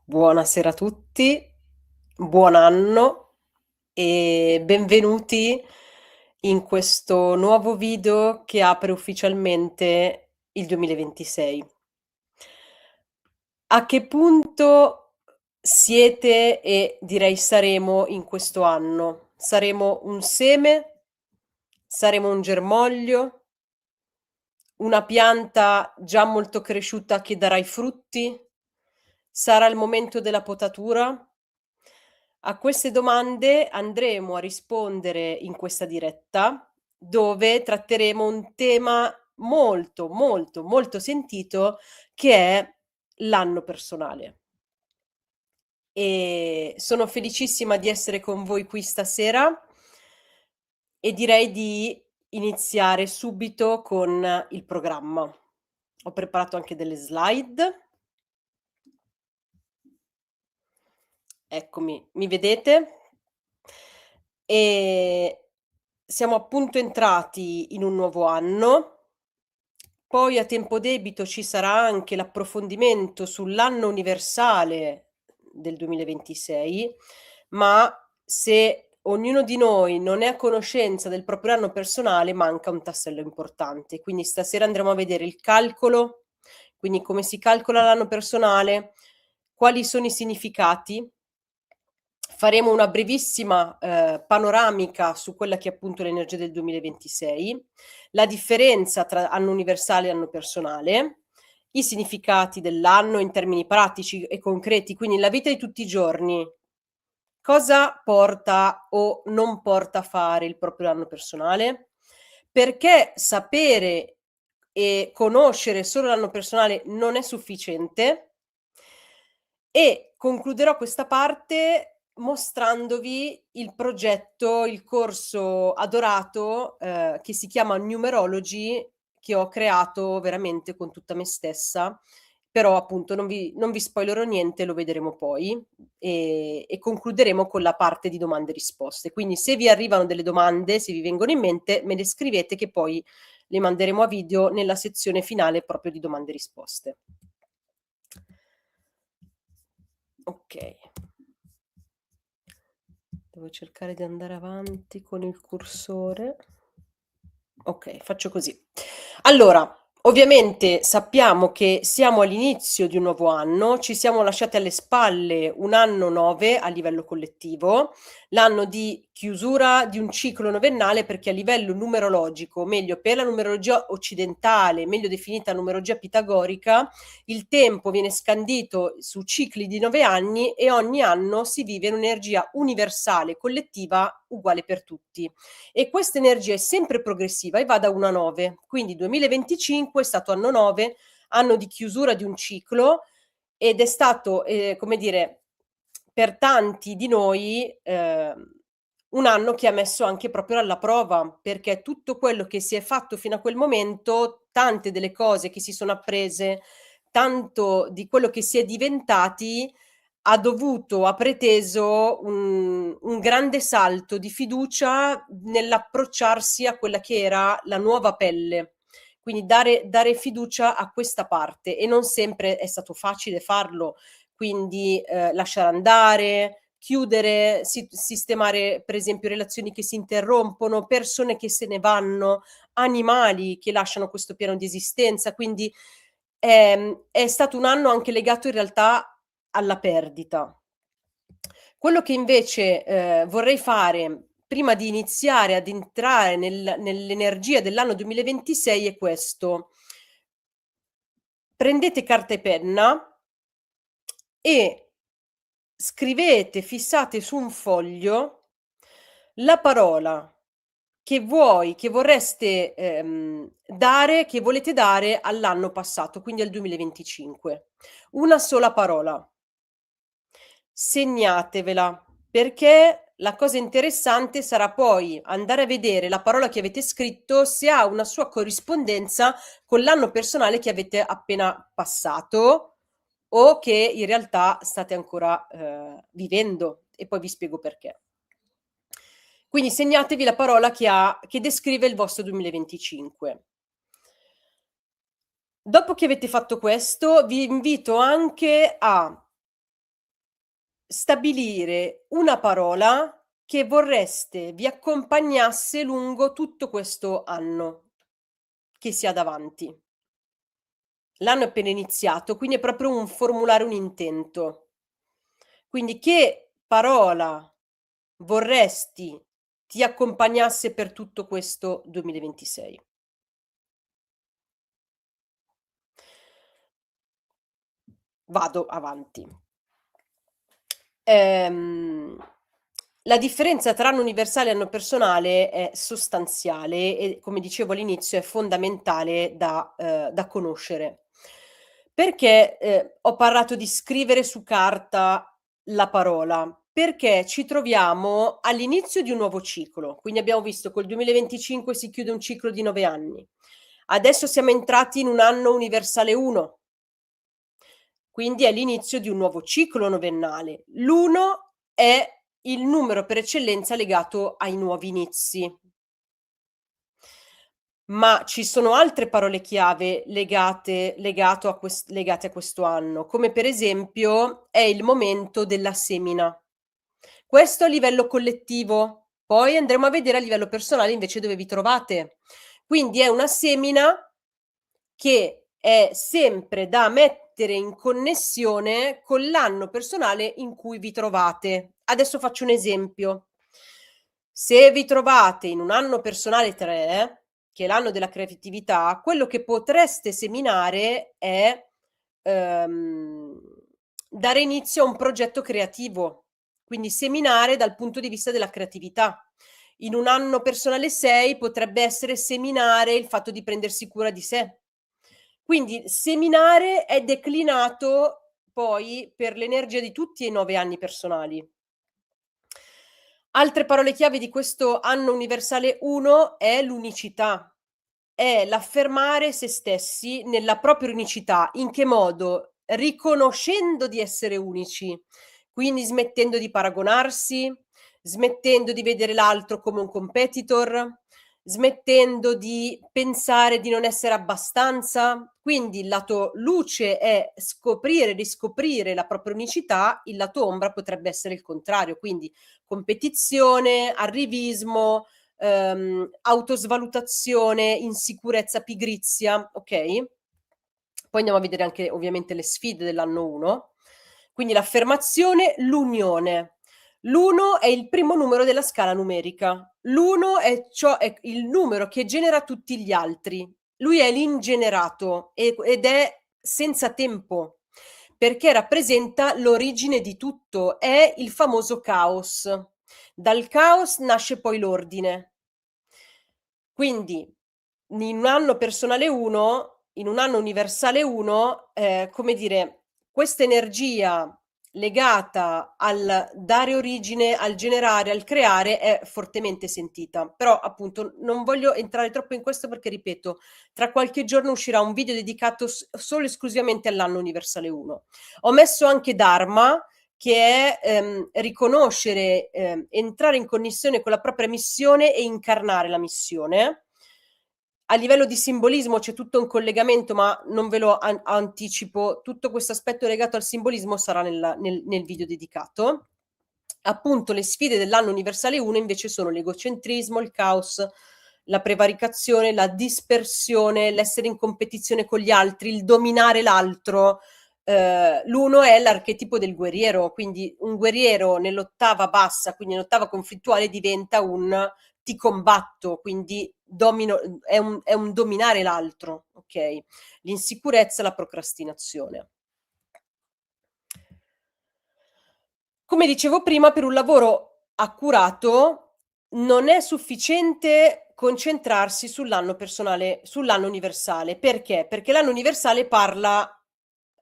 Buonasera a tutti, buon anno e benvenuti in questo nuovo video che apre ufficialmente il 2026. A che punto siete e direi saremo in questo anno? Saremo un seme? Saremo un germoglio? Una pianta già molto cresciuta che darà i frutti? Sarà il momento della potatura? A queste domande andremo a rispondere in questa diretta, dove tratteremo un tema molto, molto, molto sentito che è l'anno personale. Sono felicissima di essere con voi qui stasera e direi di iniziare subito con il programma. Ho preparato anche delle slide. Eccomi, mi vedete? Ehm, Siamo appunto entrati in un nuovo anno, poi a tempo debito ci sarà anche l'approfondimento sull'anno universale del 2026, ma se ognuno di noi non è a conoscenza del proprio anno personale, manca un tassello importante. Quindi stasera andremo a vedere il calcolo, quindi come si calcola l'anno personale, quali sono i significati. Faremo una brevissima, panoramica su quella che è appunto l'energia del 2026, la differenza tra anno universale e anno personale, i significati dell'anno in termini pratici e concreti, quindi la vita di tutti i giorni, cosa porta o non porta a fare il proprio anno personale, perché sapere e conoscere solo l'anno personale non è sufficiente e concluderò questa parte mostrandovi il progetto, il corso adorato, che si chiama Numerology, che ho creato veramente con tutta me stessa, però appunto non vi spoilerò niente, lo vedremo poi, e concluderemo con la parte di domande e risposte. Quindi se vi arrivano delle domande, se vi vengono in mente, me le scrivete che poi le manderemo a video nella sezione finale proprio di domande e risposte. Okay. Devo cercare di andare avanti con il cursore. Okay, faccio così. Allora, ovviamente sappiamo che siamo all'inizio di un nuovo anno, ci siamo lasciati alle spalle un anno 9 a livello collettivo, l'anno di chiusura di un ciclo novennale perché a livello numerologico, o meglio per la numerologia occidentale, meglio definita numerologia pitagorica, il tempo viene scandito su cicli di 9 anni e ogni anno si vive in un'energia universale, collettiva, uguale per tutti. E questa energia è sempre progressiva e va da 1 a 9. Quindi 2025 è stato anno 9, anno di chiusura di un ciclo ed è stato, come dire, per tanti di noi, un anno che ha messo anche proprio alla prova, perché tutto quello che si è fatto fino a quel momento, tante delle cose che si sono apprese, tanto di quello che si è diventati, ha preteso un grande salto di fiducia nell'approcciarsi a quella che era la nuova pelle. Quindi dare fiducia a questa parte e non sempre è stato facile farlo. Quindi, lasciare andare, chiudere, sistemare per esempio relazioni che si interrompono, persone che se ne vanno, animali che lasciano questo piano di esistenza. Quindi, è stato un anno anche legato in realtà alla perdita. Quello che invece, vorrei fare prima di iniziare ad entrare nell'energia dell'anno 2026 è questo: prendete carta e penna e scrivete, fissate su un foglio la parola che vorreste, dare che volete dare all'anno passato, quindi al 2025. Una sola parola. Segnatevela, perché la cosa interessante sarà poi andare a vedere la parola che avete scritto se ha una sua corrispondenza con l'anno personale che avete appena passato o che in realtà state ancora, vivendo e poi vi spiego perché. Quindi segnatevi la parola che descrive il vostro 2025. Dopo che avete fatto questo, vi invito anche a stabilire una parola che vorreste vi accompagnasse lungo tutto questo anno che si ha davanti. L'anno è appena iniziato, quindi è proprio un formulare un intento. Quindi che parola vorresti ti accompagnasse per tutto questo 2026? Vado avanti. Ehm, la differenza tra anno universale e anno personale è sostanziale e, come dicevo all'inizio, è fondamentale da conoscere. Perché, ho parlato di scrivere su carta la parola? Perché ci troviamo all'inizio di un nuovo ciclo, quindi abbiamo visto col 2025 si chiude un ciclo di 9 anni. Adesso siamo entrati in un anno universale 1. Quindi è l'inizio di un nuovo ciclo novennale. L'1 è il numero per eccellenza legato ai nuovi inizi. Ma ci sono altre parole chiave legate a questo anno, come per esempio è il momento della semina. Questo a livello collettivo, poi andremo a vedere a livello personale invece dove vi trovate. Quindi è una semina che è sempre da mettere in connessione con l'anno personale in cui vi trovate. Adesso faccio un esempio: se vi trovate in un anno personale 3, che è l'anno della creatività, quello che potreste seminare è, ehm, dare inizio a un progetto creativo, quindi seminare dal punto di vista della creatività. In un anno personale 6 potrebbe essere seminare il fatto di prendersi cura di sé. Quindi seminare è declinato poi per l'energia di tutti e i 9 anni personali. Altre parole chiave di questo anno universale 1 è l'unicità, è l'affermare se stessi nella propria unicità. In che modo? Riconoscendo di essere unici, quindi smettendo di paragonarsi, smettendo di vedere l'altro come un competitor, smettendo di pensare di non essere abbastanza. Quindi il lato luce è scoprire, riscoprire la propria unicità, il lato ombra potrebbe essere il contrario, quindi competizione, arrivismo, autosvalutazione, insicurezza, pigrizia, okay? Poi andiamo a vedere anche ovviamente le sfide dell'anno 1. Quindi l'affermazione, l'unione. L'1 è il primo numero della scala numerica. L'1 è il numero che genera tutti gli altri. Lui è l'ingenerato ed è senza tempo, perché rappresenta l'origine di tutto, è il famoso caos. Dal caos nasce poi l'ordine. Quindi in un anno personale 1, in un anno universale 1, come dire, questa energia legata al dare origine, al generare, al creare è fortemente sentita. Però appunto non voglio entrare troppo in questo perché ripeto, tra qualche giorno uscirà un video dedicato solo e esclusivamente all'anno universale 1. Ho messo anche Dharma, che è, riconoscere, entrare in connessione con la propria missione e incarnare la missione. A livello di simbolismo c'è tutto un collegamento, ma non ve lo anticipo. Tutto questo aspetto legato al simbolismo sarà nel video dedicato. Appunto, le sfide dell'anno universale 1 invece sono l'egocentrismo, il caos, la prevaricazione, la dispersione, l'essere in competizione con gli altri, il dominare l'altro. L'1 è l'archetipo del guerriero, quindi un guerriero nell'ottava bassa, quindi nell'ottava conflittuale diventa un ti combatto, quindi domino, è un dominare l'altro, okay? L'insicurezza, la procrastinazione. Come dicevo prima, per un lavoro accurato non è sufficiente concentrarsi sull'anno personale, sull'anno universale. Perché? Perché l'anno universale parla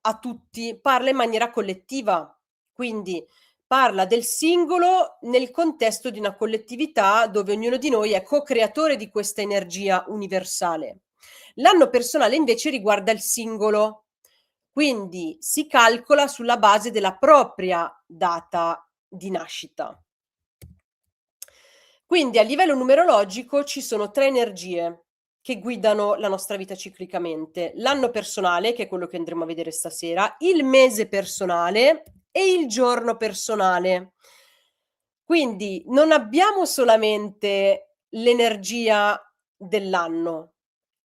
a tutti, parla in maniera collettiva, quindi parla del singolo nel contesto di una collettività dove ognuno di noi è co-creatore di questa energia universale. L'anno personale invece riguarda il singolo, quindi si calcola sulla base della propria data di nascita. Quindi a livello numerologico ci sono 3 energie che guidano la nostra vita ciclicamente: l'anno personale, che è quello che andremo a vedere stasera, il mese personale e il giorno personale. Quindi non abbiamo solamente l'energia dell'anno.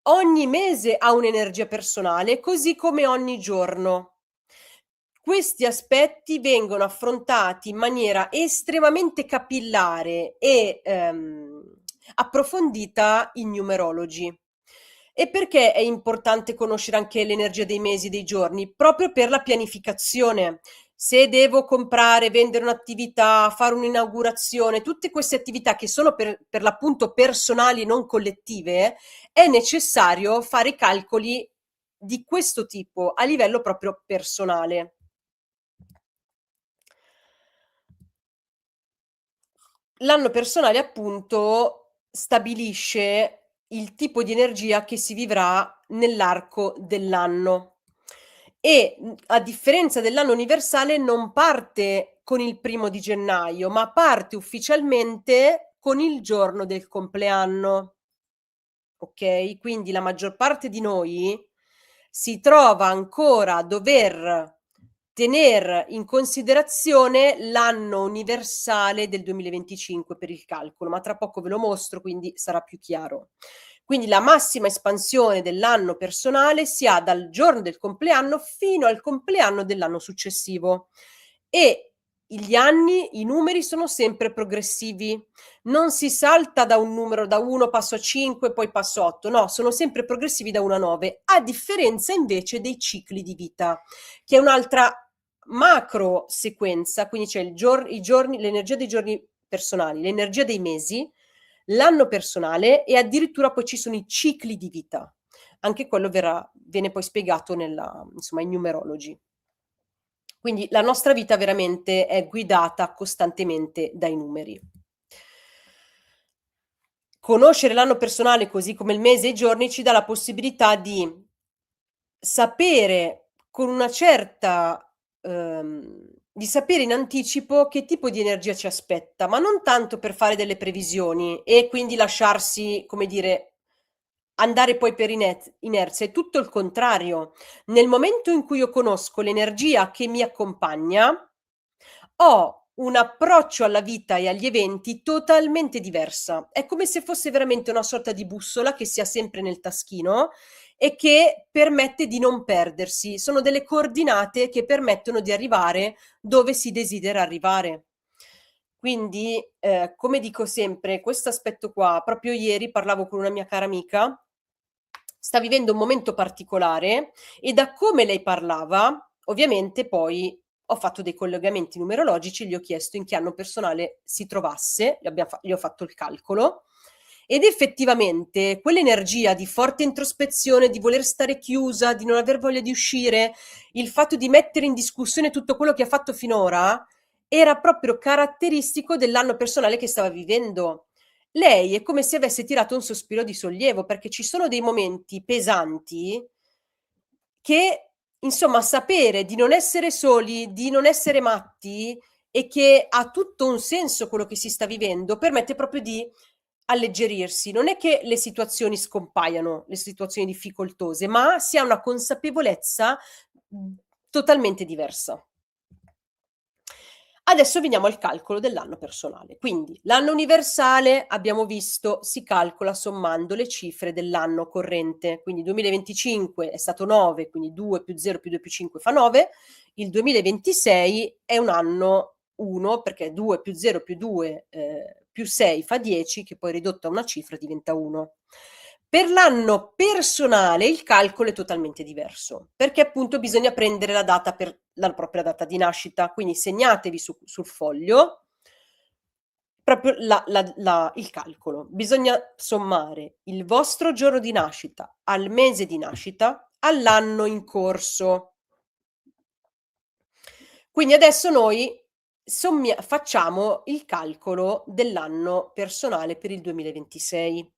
Ogni mese ha un'energia personale, così come ogni giorno. Questi aspetti vengono affrontati in maniera estremamente capillare e, approfondita in numerology. E perché è importante conoscere anche l'energia dei mesi, dei giorni? Proprio per la pianificazione. Se devo comprare, vendere un'attività, fare un'inaugurazione, tutte queste attività che sono per l'appunto personali e non collettive, è necessario fare i calcoli di questo tipo a livello proprio personale. L'anno personale appunto stabilisce il tipo di energia che si vivrà nell'arco dell'anno e, a differenza dell'anno universale non parte con il primo di gennaio, ma parte ufficialmente con il giorno del compleanno. Okay, quindi la maggior parte di noi si trova ancora a dover tener in considerazione l'anno universale del 2025 per il calcolo, ma tra poco ve lo mostro, quindi sarà più chiaro. Quindi la massima espansione dell'anno personale si ha dal giorno del compleanno fino al compleanno dell'anno successivo e gli anni, i numeri sono sempre progressivi. Non si salta da un numero, da 1 passo a 5, poi passo a 8, no, sono sempre progressivi da 1 a 9, a differenza invece dei cicli di vita, che è un'altra macro sequenza, quindi c'è i giorni, l'energia dei giorni personali, l'energia dei mesi, l'anno personale e addirittura poi ci sono i cicli di vita. Anche quello viene poi spiegato nella insomma in numerology. Quindi la nostra vita veramente è guidata costantemente dai numeri. Conoscere l'anno personale, così come il mese e i giorni, ci dà la possibilità di sapere con una certa di sapere in anticipo che tipo di energia ci aspetta, ma non tanto per fare delle previsioni e quindi lasciarsi, come dire, andare poi per inerzia, è tutto il contrario. Nel momento in cui io conosco l'energia che mi accompagna, ho un approccio alla vita e agli eventi totalmente diversa. È come se fosse veramente una sorta di bussola che si ha sempre nel taschino e che permette di non perdersi. Sono delle coordinate che permettono di arrivare dove si desidera arrivare. Quindi, come dico sempre, questo aspetto qua, proprio ieri parlavo con una mia cara amica, sta vivendo un momento particolare e da come lei parlava, ovviamente poi ho fatto dei collegamenti numerologici, gli ho chiesto in che anno personale si trovasse, gli ho fatto il calcolo ed effettivamente quell'energia di forte introspezione, di voler stare chiusa, di non aver voglia di uscire, il fatto di mettere in discussione tutto quello che ha fatto finora, era proprio caratteristico dell'anno personale che stava vivendo. Lei è come se avesse tirato un sospiro di sollievo, perché ci sono dei momenti pesanti che, insomma, sapere di non essere soli, di non essere matti e che ha tutto un senso quello che si sta vivendo, permette proprio di alleggerirsi. Non è che le situazioni scompaiano, le situazioni difficoltose, ma si ha una consapevolezza, totalmente diversa. Adesso veniamo al calcolo dell'anno personale. Quindi l'anno universale, abbiamo visto, si calcola sommando le cifre dell'anno corrente. Quindi 2025 è stato 9, quindi 2 più 0 più 2 più 5 fa 9. Il 2026 è un anno 1 perché 2 più 0 più 2 più 6 fa 10, che poi ridotto a una cifra diventa 1. Per l'anno personale il calcolo è totalmente diverso, perché appunto bisogna prendere la data per la propria data di nascita, quindi segnatevi sul foglio proprio il calcolo. Bisogna sommare il vostro giorno di nascita al mese di nascita, all'anno in corso. Quindi adesso noi facciamo il calcolo dell'anno personale per il 2026.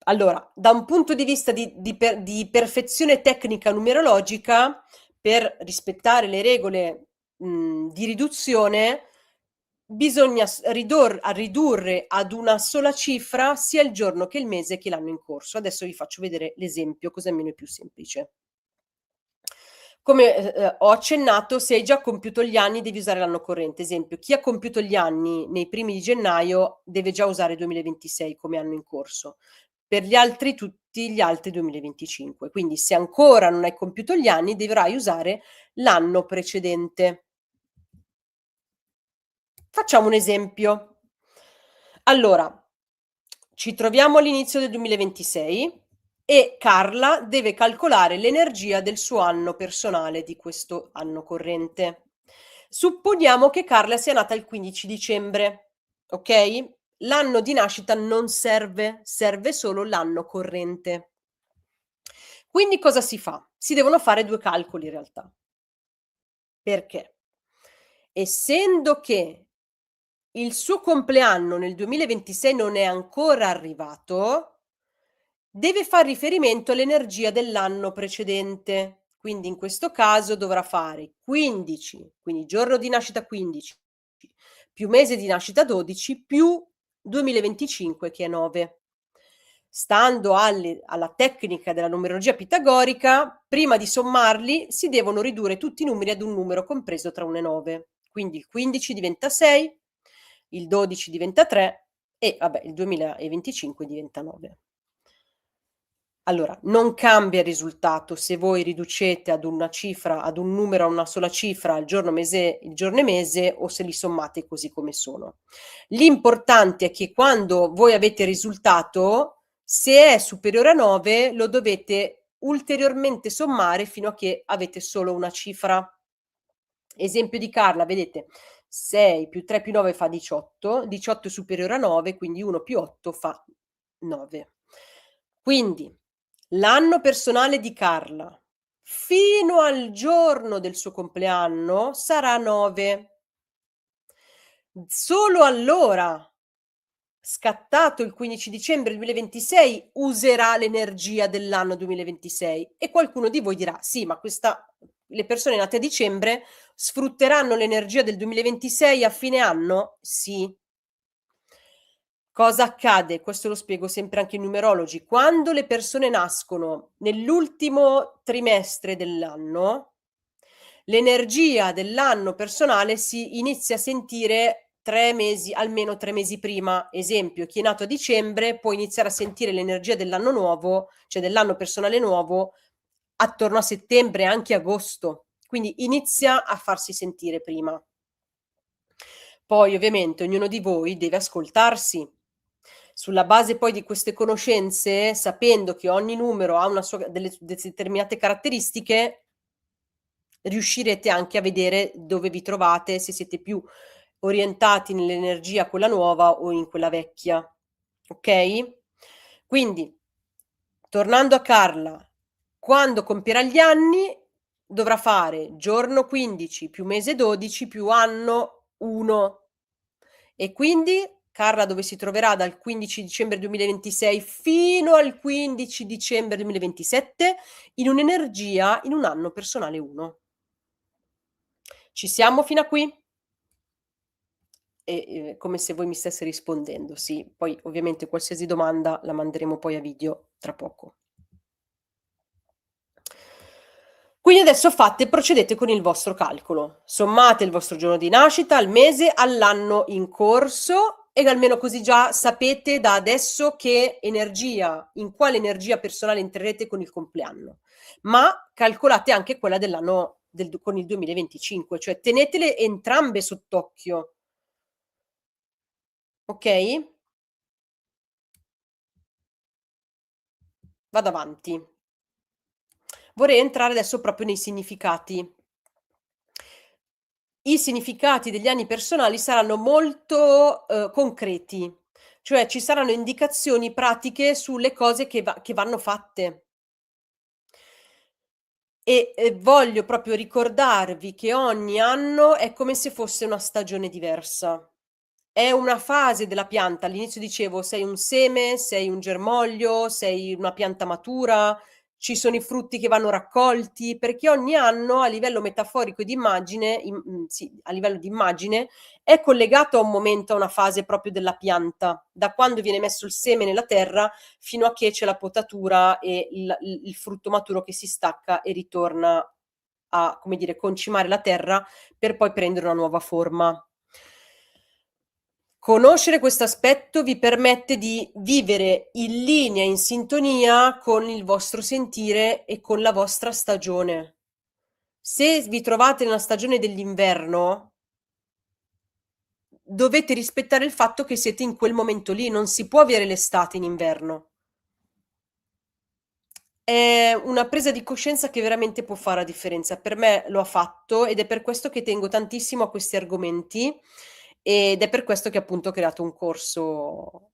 Allora, da un punto di vista di perfezione tecnica numerologica, per rispettare le regole, di riduzione, bisogna ridurre ad una sola cifra sia il giorno che il mese che l'anno in corso. Adesso vi faccio vedere l'esempio, così almeno è più semplice. Come, ho accennato, se hai già compiuto gli anni devi usare l'anno corrente. Esempio, chi ha compiuto gli anni nei primi di gennaio deve già usare 2026 come anno in corso. Per gli altri tutti gli altri 2025. Quindi se ancora non hai compiuto gli anni dovrai usare l'anno precedente. Facciamo un esempio. Allora, ci troviamo all'inizio del 2026 e Carla deve calcolare l'energia del suo anno personale di questo anno corrente. Supponiamo che Carla sia nata il 15 dicembre, okay, l'anno di nascita non serve, serve solo l'anno corrente. Quindi cosa si fa? Si devono fare 2 calcoli in realtà. Perché? Essendo che il suo compleanno nel 2026 non è ancora arrivato, deve far riferimento all'energia dell'anno precedente. Quindi in questo caso dovrà fare 15, quindi giorno di nascita 15, più mese di nascita 12, più 2025 che è 9. Stando alla tecnica della numerologia pitagorica, prima di sommarli si devono ridurre tutti i numeri ad un numero compreso tra 1 e 9. Quindi il 15 diventa 6, il 12 diventa 3 e vabbè il 2025 diventa 9. Allora, non cambia il risultato se voi riducete ad una cifra, ad un numero, a una sola cifra, il giorno e mese o se li sommate così come sono. L'importante è che quando voi avete il risultato, se è superiore a 9 lo dovete ulteriormente sommare fino a che avete solo una cifra. Esempio di Carla, vedete 6 più 3 più 9 fa 18, 18 è superiore a 9, quindi 1 più 8 fa 9. Quindi l'anno personale di Carla fino al giorno del suo compleanno sarà 9. Solo allora, scattato il 15 dicembre 2026, userà l'energia dell'anno 2026 e qualcuno di voi dirà: "Sì, ma questa le persone nate a dicembre sfrutteranno l'energia del 2026 a fine anno?" Sì. Cosa accade? Questo lo spiego sempre anche in numerology. Quando le persone nascono nell'ultimo trimestre dell'anno, l'energia dell'anno personale si inizia a sentire 3 mesi, almeno 3 mesi prima. Esempio, chi è nato a dicembre può iniziare a sentire l'energia dell'anno nuovo, cioè dell'anno personale nuovo, attorno a settembre, anche agosto. Quindi inizia a farsi sentire prima. Poi ovviamente ognuno di voi deve ascoltarsi. Sulla base poi di queste conoscenze, sapendo che ogni numero ha una sua delle determinate caratteristiche, riuscirete anche a vedere dove vi trovate, se siete più orientati nell'energia quella nuova o in quella vecchia, okay? Quindi, tornando a Carla, quando compierà gli anni dovrà fare giorno 15 più mese 12 più anno 1 e quindi Carla dove si troverà dal 15 dicembre 2026 fino al 15 dicembre 2027 in un'energia in un anno personale 1. Ci siamo fino a qui? Come se voi mi stesse rispondendo. Sì, poi ovviamente qualsiasi domanda la manderemo poi a video tra poco. Quindi adesso procedete con il vostro calcolo. Sommate il vostro giorno di nascita al mese, all'anno in corso e almeno così già sapete da adesso in quale energia personale entrerete con il compleanno. Ma calcolate anche quella dell'anno con il 2025, cioè tenetele entrambe sott'occhio. Okay? Vado avanti. Vorrei entrare adesso proprio nei significati. I significati degli anni personali saranno molto, concreti, cioè ci saranno indicazioni pratiche sulle cose che vanno fatte. Voglio proprio ricordarvi che ogni anno è come se fosse una stagione diversa. È una fase della pianta. All'inizio dicevo: sei un seme, sei un germoglio, sei una pianta matura, ci sono i frutti che vanno raccolti, perché ogni anno a livello metaforico e di immagine sì, a livello di immagine, è collegato a un momento, a una fase proprio della pianta, da quando viene messo il seme nella terra fino a che c'è la potatura e il frutto maturo che si stacca e ritorna a, come dire, concimare la terra per poi prendere una nuova forma. Conoscere questo aspetto vi permette di vivere in linea, in sintonia con il vostro sentire e con la vostra stagione. Se vi trovate nella stagione dell'inverno, dovete rispettare il fatto che siete in quel momento lì, non si può avere l'estate in inverno. È una presa di coscienza che veramente può fare la differenza. Per me lo ha fatto ed è per questo che tengo tantissimo a questi argomenti ed è per questo che appunto ho creato un corso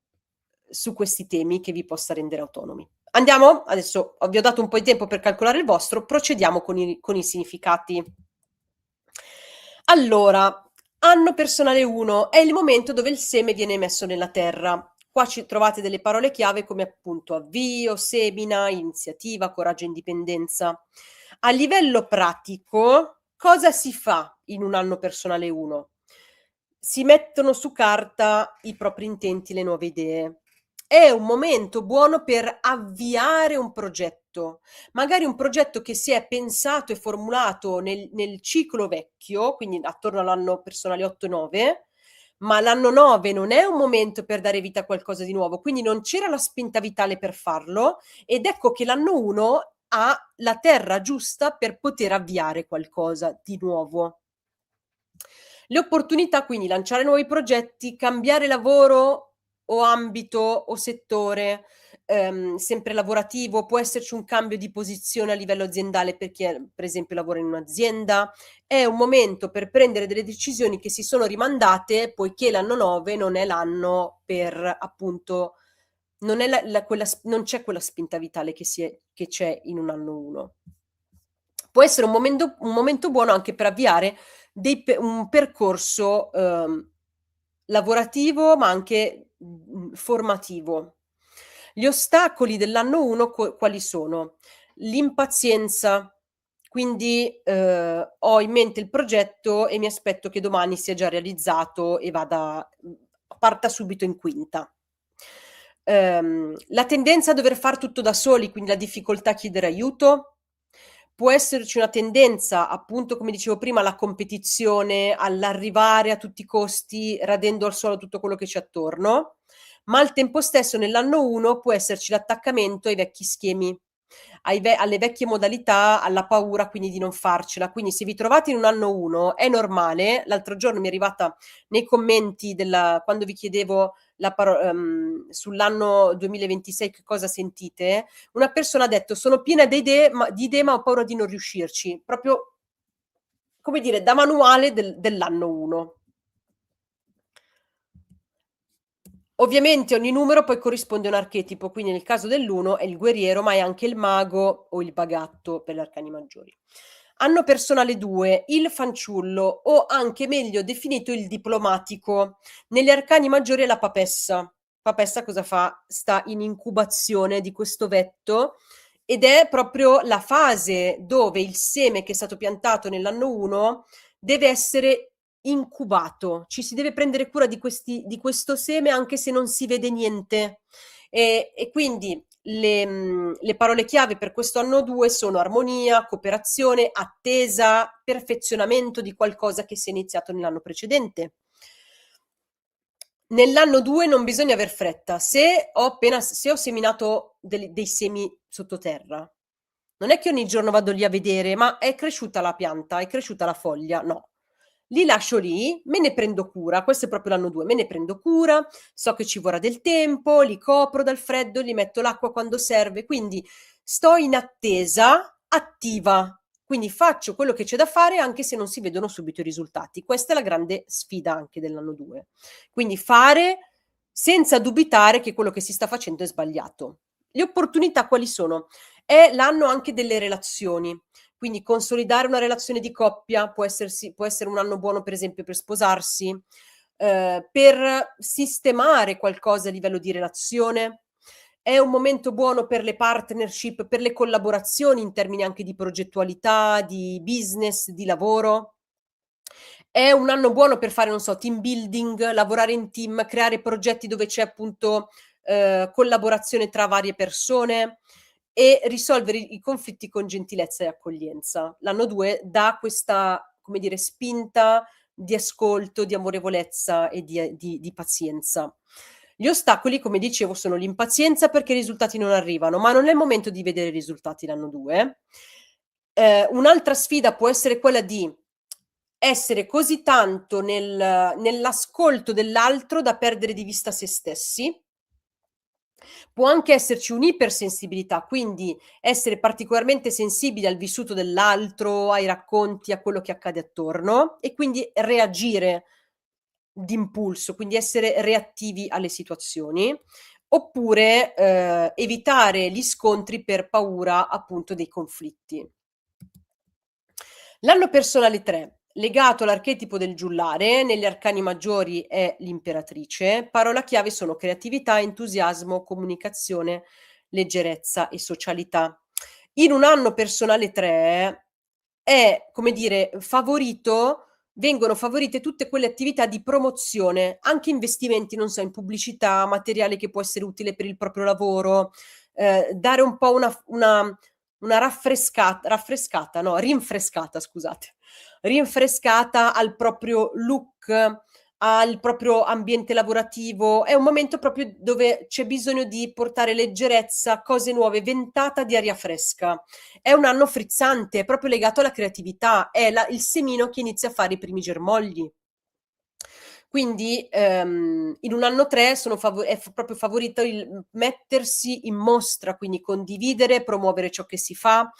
su questi temi che vi possa rendere autonomi. Andiamo? Adesso vi ho dato un po' di tempo per calcolare il vostro, procediamo con i significati. Allora, anno personale 1 è il momento dove il seme viene messo nella terra. Qua ci trovate delle parole chiave come appunto avvio, semina, iniziativa, coraggio e indipendenza. A livello pratico, cosa si fa in un anno personale 1? Si mettono su carta i propri intenti, le nuove idee. È un momento buono per avviare un progetto, magari un progetto che si è pensato e formulato nel ciclo vecchio, quindi attorno all'anno personale 8 e 9, ma l'anno 9 non è un momento per dare vita a qualcosa di nuovo, quindi non c'era la spinta vitale per farlo ed ecco che l'anno 1 ha la terra giusta per poter avviare qualcosa di nuovo. Le opportunità, quindi lanciare nuovi progetti, cambiare lavoro o ambito o settore, sempre lavorativo, può esserci un cambio di posizione a livello aziendale per chi è per esempio lavora in un'azienda. È un momento per prendere delle decisioni che si sono rimandate, poiché l'anno 9 non è l'anno per appunto non è la quella non c'è quella spinta vitale che c'è in un anno 1. Può essere un momento buono anche per avviare un percorso, lavorativo, ma anche, formativo. Gli ostacoli dell'anno 1 quali sono? L'impazienza, quindi, ho in mente il progetto e mi aspetto che domani sia già realizzato e parta subito in quinta. La tendenza a dover far tutto da soli, quindi la difficoltà a chiedere aiuto. Può esserci una tendenza, appunto, come dicevo prima, alla competizione, all'arrivare a tutti i costi, radendo al suolo tutto quello che c'è attorno, ma al tempo stesso nell'anno 1 può esserci l'attaccamento ai vecchi schemi, alle vecchie modalità, alla paura quindi di non farcela. Quindi se vi trovate in un anno 1 è normale. L'altro giorno mi è arrivata nei commenti quando vi chiedevo sull'anno 2026 che cosa sentite, una persona ha detto: "Sono piena di idee, ma ho paura di non riuscirci." Proprio, come dire, da manuale dell'anno 1. Ovviamente ogni numero poi corrisponde a un archetipo, quindi nel caso dell'1 è il guerriero, ma è anche il mago o il bagatto per gli arcani maggiori. Anno personale 2, il fanciullo o anche meglio definito il diplomatico. Negli arcani maggiori è la papessa. Papessa cosa fa? Sta in incubazione di questo vetto ed è proprio la fase dove il seme che è stato piantato nell'anno 1 deve essere incubato, ci si deve prendere cura di questo seme anche se non si vede niente. E quindi le parole chiave per questo anno 2 sono armonia, cooperazione, attesa, perfezionamento di qualcosa che si è iniziato nell'anno precedente. Nell'anno 2 non bisogna aver fretta. Se ho seminato dei semi sottoterra, non è che ogni giorno vado lì a vedere: "Ma è cresciuta la pianta? È cresciuta la foglia?" No. Li lascio lì, me ne prendo cura, questo è proprio l'anno 2, me ne prendo cura, so che ci vorrà del tempo, li copro dal freddo, gli metto l'acqua quando serve, quindi sto in attesa attiva. Quindi faccio quello che c'è da fare anche se non si vedono subito i risultati. Questa è la grande sfida anche dell'anno 2. Quindi fare senza dubitare che quello che si sta facendo è sbagliato. Le opportunità quali sono? È l'anno anche delle relazioni. Quindi consolidare una relazione di coppia può essere un anno buono per esempio per sposarsi, per sistemare qualcosa a livello di relazione. È un momento buono per le partnership, per le collaborazioni in termini anche di progettualità, di business, di lavoro. È un anno buono per fare, non so, team building, lavorare in team, creare progetti dove c'è appunto, collaborazione tra varie persone. e risolvere i conflitti con gentilezza e accoglienza. L'anno 2 dà questa, come dire, spinta di ascolto, di amorevolezza e di pazienza. Gli ostacoli, come dicevo, sono l'impazienza perché i risultati non arrivano, ma non è il momento di vedere i risultati l'anno 2. Un'altra sfida può essere quella di essere così tanto nell'ascolto dell'altro da perdere di vista se stessi. Può anche esserci un'ipersensibilità, quindi essere particolarmente sensibili al vissuto dell'altro, ai racconti, a quello che accade attorno e quindi reagire d'impulso, quindi essere reattivi alle situazioni, oppure, evitare gli scontri per paura appunto dei conflitti. L'anno personale 3, legato all'archetipo del giullare, negli arcani maggiori è l'imperatrice, parola chiave sono creatività, entusiasmo, comunicazione, leggerezza e socialità. In un anno personale 3 è, come dire, vengono favorite tutte quelle attività di promozione, anche investimenti, non so, in pubblicità, materiale che può essere utile per il proprio lavoro, dare un po' una raffrescata, no, rinfrescata, scusate, rinfrescata al proprio look, al proprio ambiente lavorativo. È un momento proprio dove c'è bisogno di portare leggerezza, cose nuove, ventata di aria fresca. È un anno frizzante, è proprio legato alla creatività, è il semino che inizia a fare i primi germogli. Quindi, in un anno 3 proprio favorito il mettersi in mostra, quindi condividere, promuovere ciò che si fa,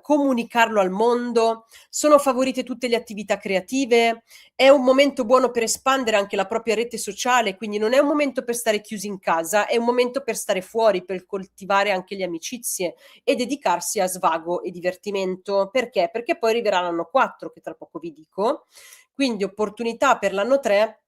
comunicarlo al mondo. Sono favorite tutte le attività creative, è un momento buono per espandere anche la propria rete sociale, quindi non è un momento per stare chiusi in casa, è un momento per stare fuori, per coltivare anche le amicizie e dedicarsi a svago e divertimento. Perché? Perché poi arriverà l'anno 4, che tra poco vi dico, quindi opportunità per l'anno 3,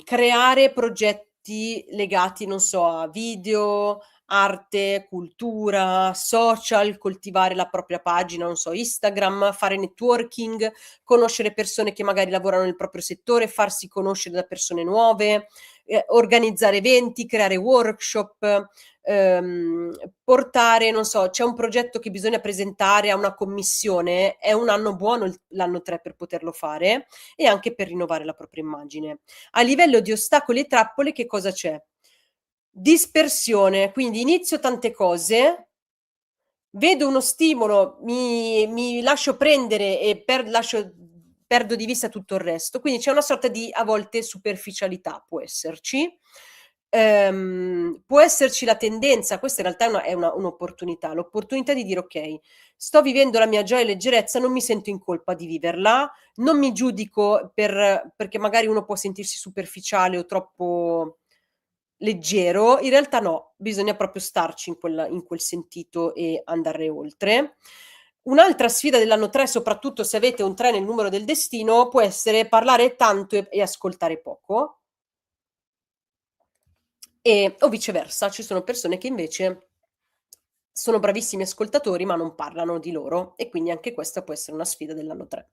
creare progetti legati, non so, a video, arte, cultura, social, coltivare la propria pagina, non so, Instagram, fare networking, conoscere persone che magari lavorano nel proprio settore, farsi conoscere da persone nuove, organizzare eventi, creare workshop, portare, non so, c'è un progetto che bisogna presentare a una commissione, è un anno buono l'anno 3 per poterlo fare e anche per rinnovare la propria immagine. A livello di ostacoli e trappole che cosa c'è? Dispersione, quindi inizio tante cose, vedo uno stimolo, mi lascio prendere e perdo di vista tutto il resto. Quindi c'è una sorta di, a volte, superficialità può esserci. Può esserci la tendenza, questa in realtà è un'opportunità, l'opportunità di dire: "Okay, sto vivendo la mia gioia e leggerezza, non mi sento in colpa di viverla, non mi giudico perché magari uno può sentirsi superficiale o troppo leggero, in realtà no, bisogna proprio starci in quel sentito e andare oltre. Un'altra sfida dell'anno 3, soprattutto se avete un 3 nel numero del destino, può essere parlare tanto e ascoltare poco, o viceversa. Ci sono persone che invece sono bravissimi ascoltatori, ma non parlano di loro e quindi anche questa può essere una sfida dell'anno 3.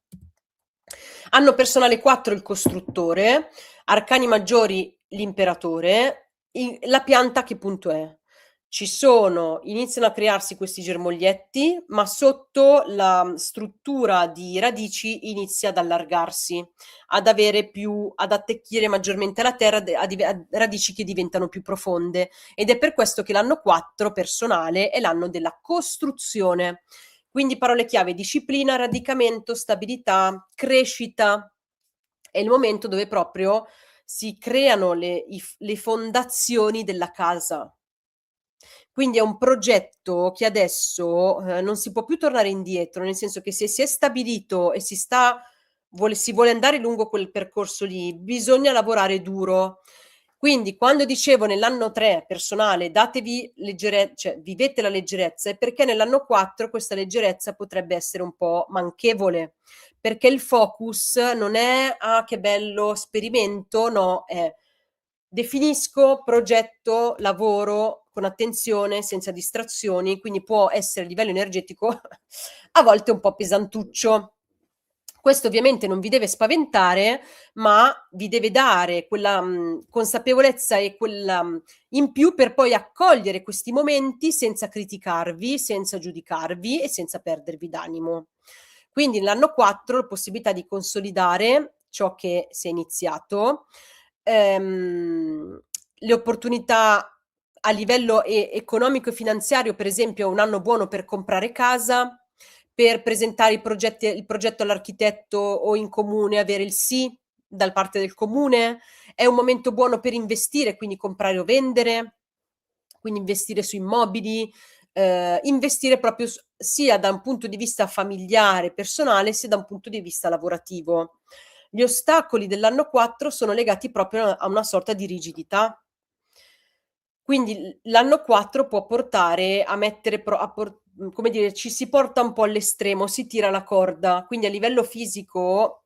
Anno personale 4 il costruttore, arcani maggiori l'imperatore, la pianta a che punto è? Iniziano a crearsi questi germoglietti, ma sotto la struttura di radici inizia ad allargarsi, ad attecchire maggiormente la terra, a radici che diventano più profonde. Ed è per questo che l'anno 4 personale è l'anno della costruzione. Quindi parole chiave: disciplina, radicamento, stabilità, crescita. È il momento dove proprio si creano le fondazioni della casa. Quindi è un progetto che adesso, non si può più tornare indietro, nel senso che se si è stabilito e si vuole andare lungo quel percorso lì, bisogna lavorare duro. Quindi quando dicevo nell'anno 3 personale cioè vivete la leggerezza, è perché nell'anno 4 questa leggerezza potrebbe essere un po' manchevole, perché il focus non è: "Ah, che bello, sperimento", no, è: definisco, progetto, lavoro con attenzione, senza distrazioni, quindi può essere a livello energetico a volte un po' pesantuccio. Questo ovviamente non vi deve spaventare, ma vi deve dare quella, consapevolezza e quella, in più per poi accogliere questi momenti senza criticarvi, senza giudicarvi e senza perdervi d'animo. Quindi nell'anno 4 la possibilità di consolidare ciò che si è iniziato, le opportunità a livello economico e finanziario, per esempio è un anno buono per comprare casa, per presentare il progetto all'architetto o in comune avere il sì dal parte del comune. È un momento buono per investire, quindi comprare o vendere, quindi investire su immobili, investire proprio sia da un punto di vista familiare, personale, sia da un punto di vista lavorativo. Gli ostacoli dell'anno 4 sono legati proprio a una sorta di rigidità. Quindi l'anno 4 può portare a mettere come dire, ci si porta un po' all'estremo, si tira la corda. Quindi a livello fisico,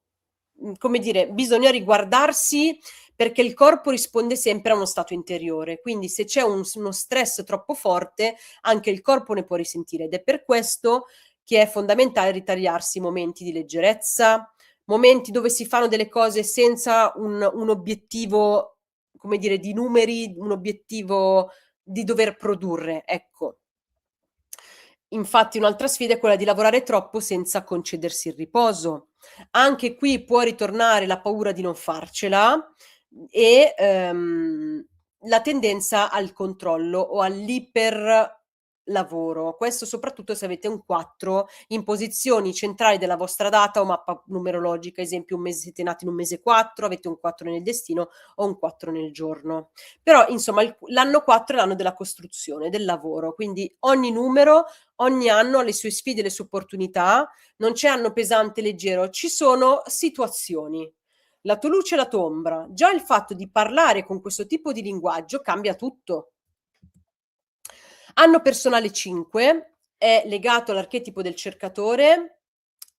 come dire, bisogna riguardarsi perché il corpo risponde sempre a uno stato interiore. Quindi se c'è uno stress troppo forte, anche il corpo ne può risentire ed è per questo che è fondamentale ritagliarsi momenti di leggerezza, momenti dove si fanno delle cose senza un obiettivo, come dire, di numeri, un obiettivo di dover produrre, ecco. Infatti un'altra sfida è quella di lavorare troppo senza concedersi il riposo. Anche qui può ritornare la paura di non farcela e, la tendenza al controllo o all'iperlavoro. Questo soprattutto se avete un 4 in posizioni centrali della vostra data o mappa numerologica, esempio un mese siete nati in un mese 4, avete un 4 nel destino o un 4 nel giorno. Però insomma l'anno 4 è l'anno della costruzione, del lavoro, quindi ogni numero, ogni anno ha le sue sfide e le sue opportunità, non c'è anno pesante e leggero, ci sono situazioni. La tua luce e la tua ombra. Già il fatto di parlare con questo tipo di linguaggio cambia tutto. Anno personale 5 è legato all'archetipo del cercatore,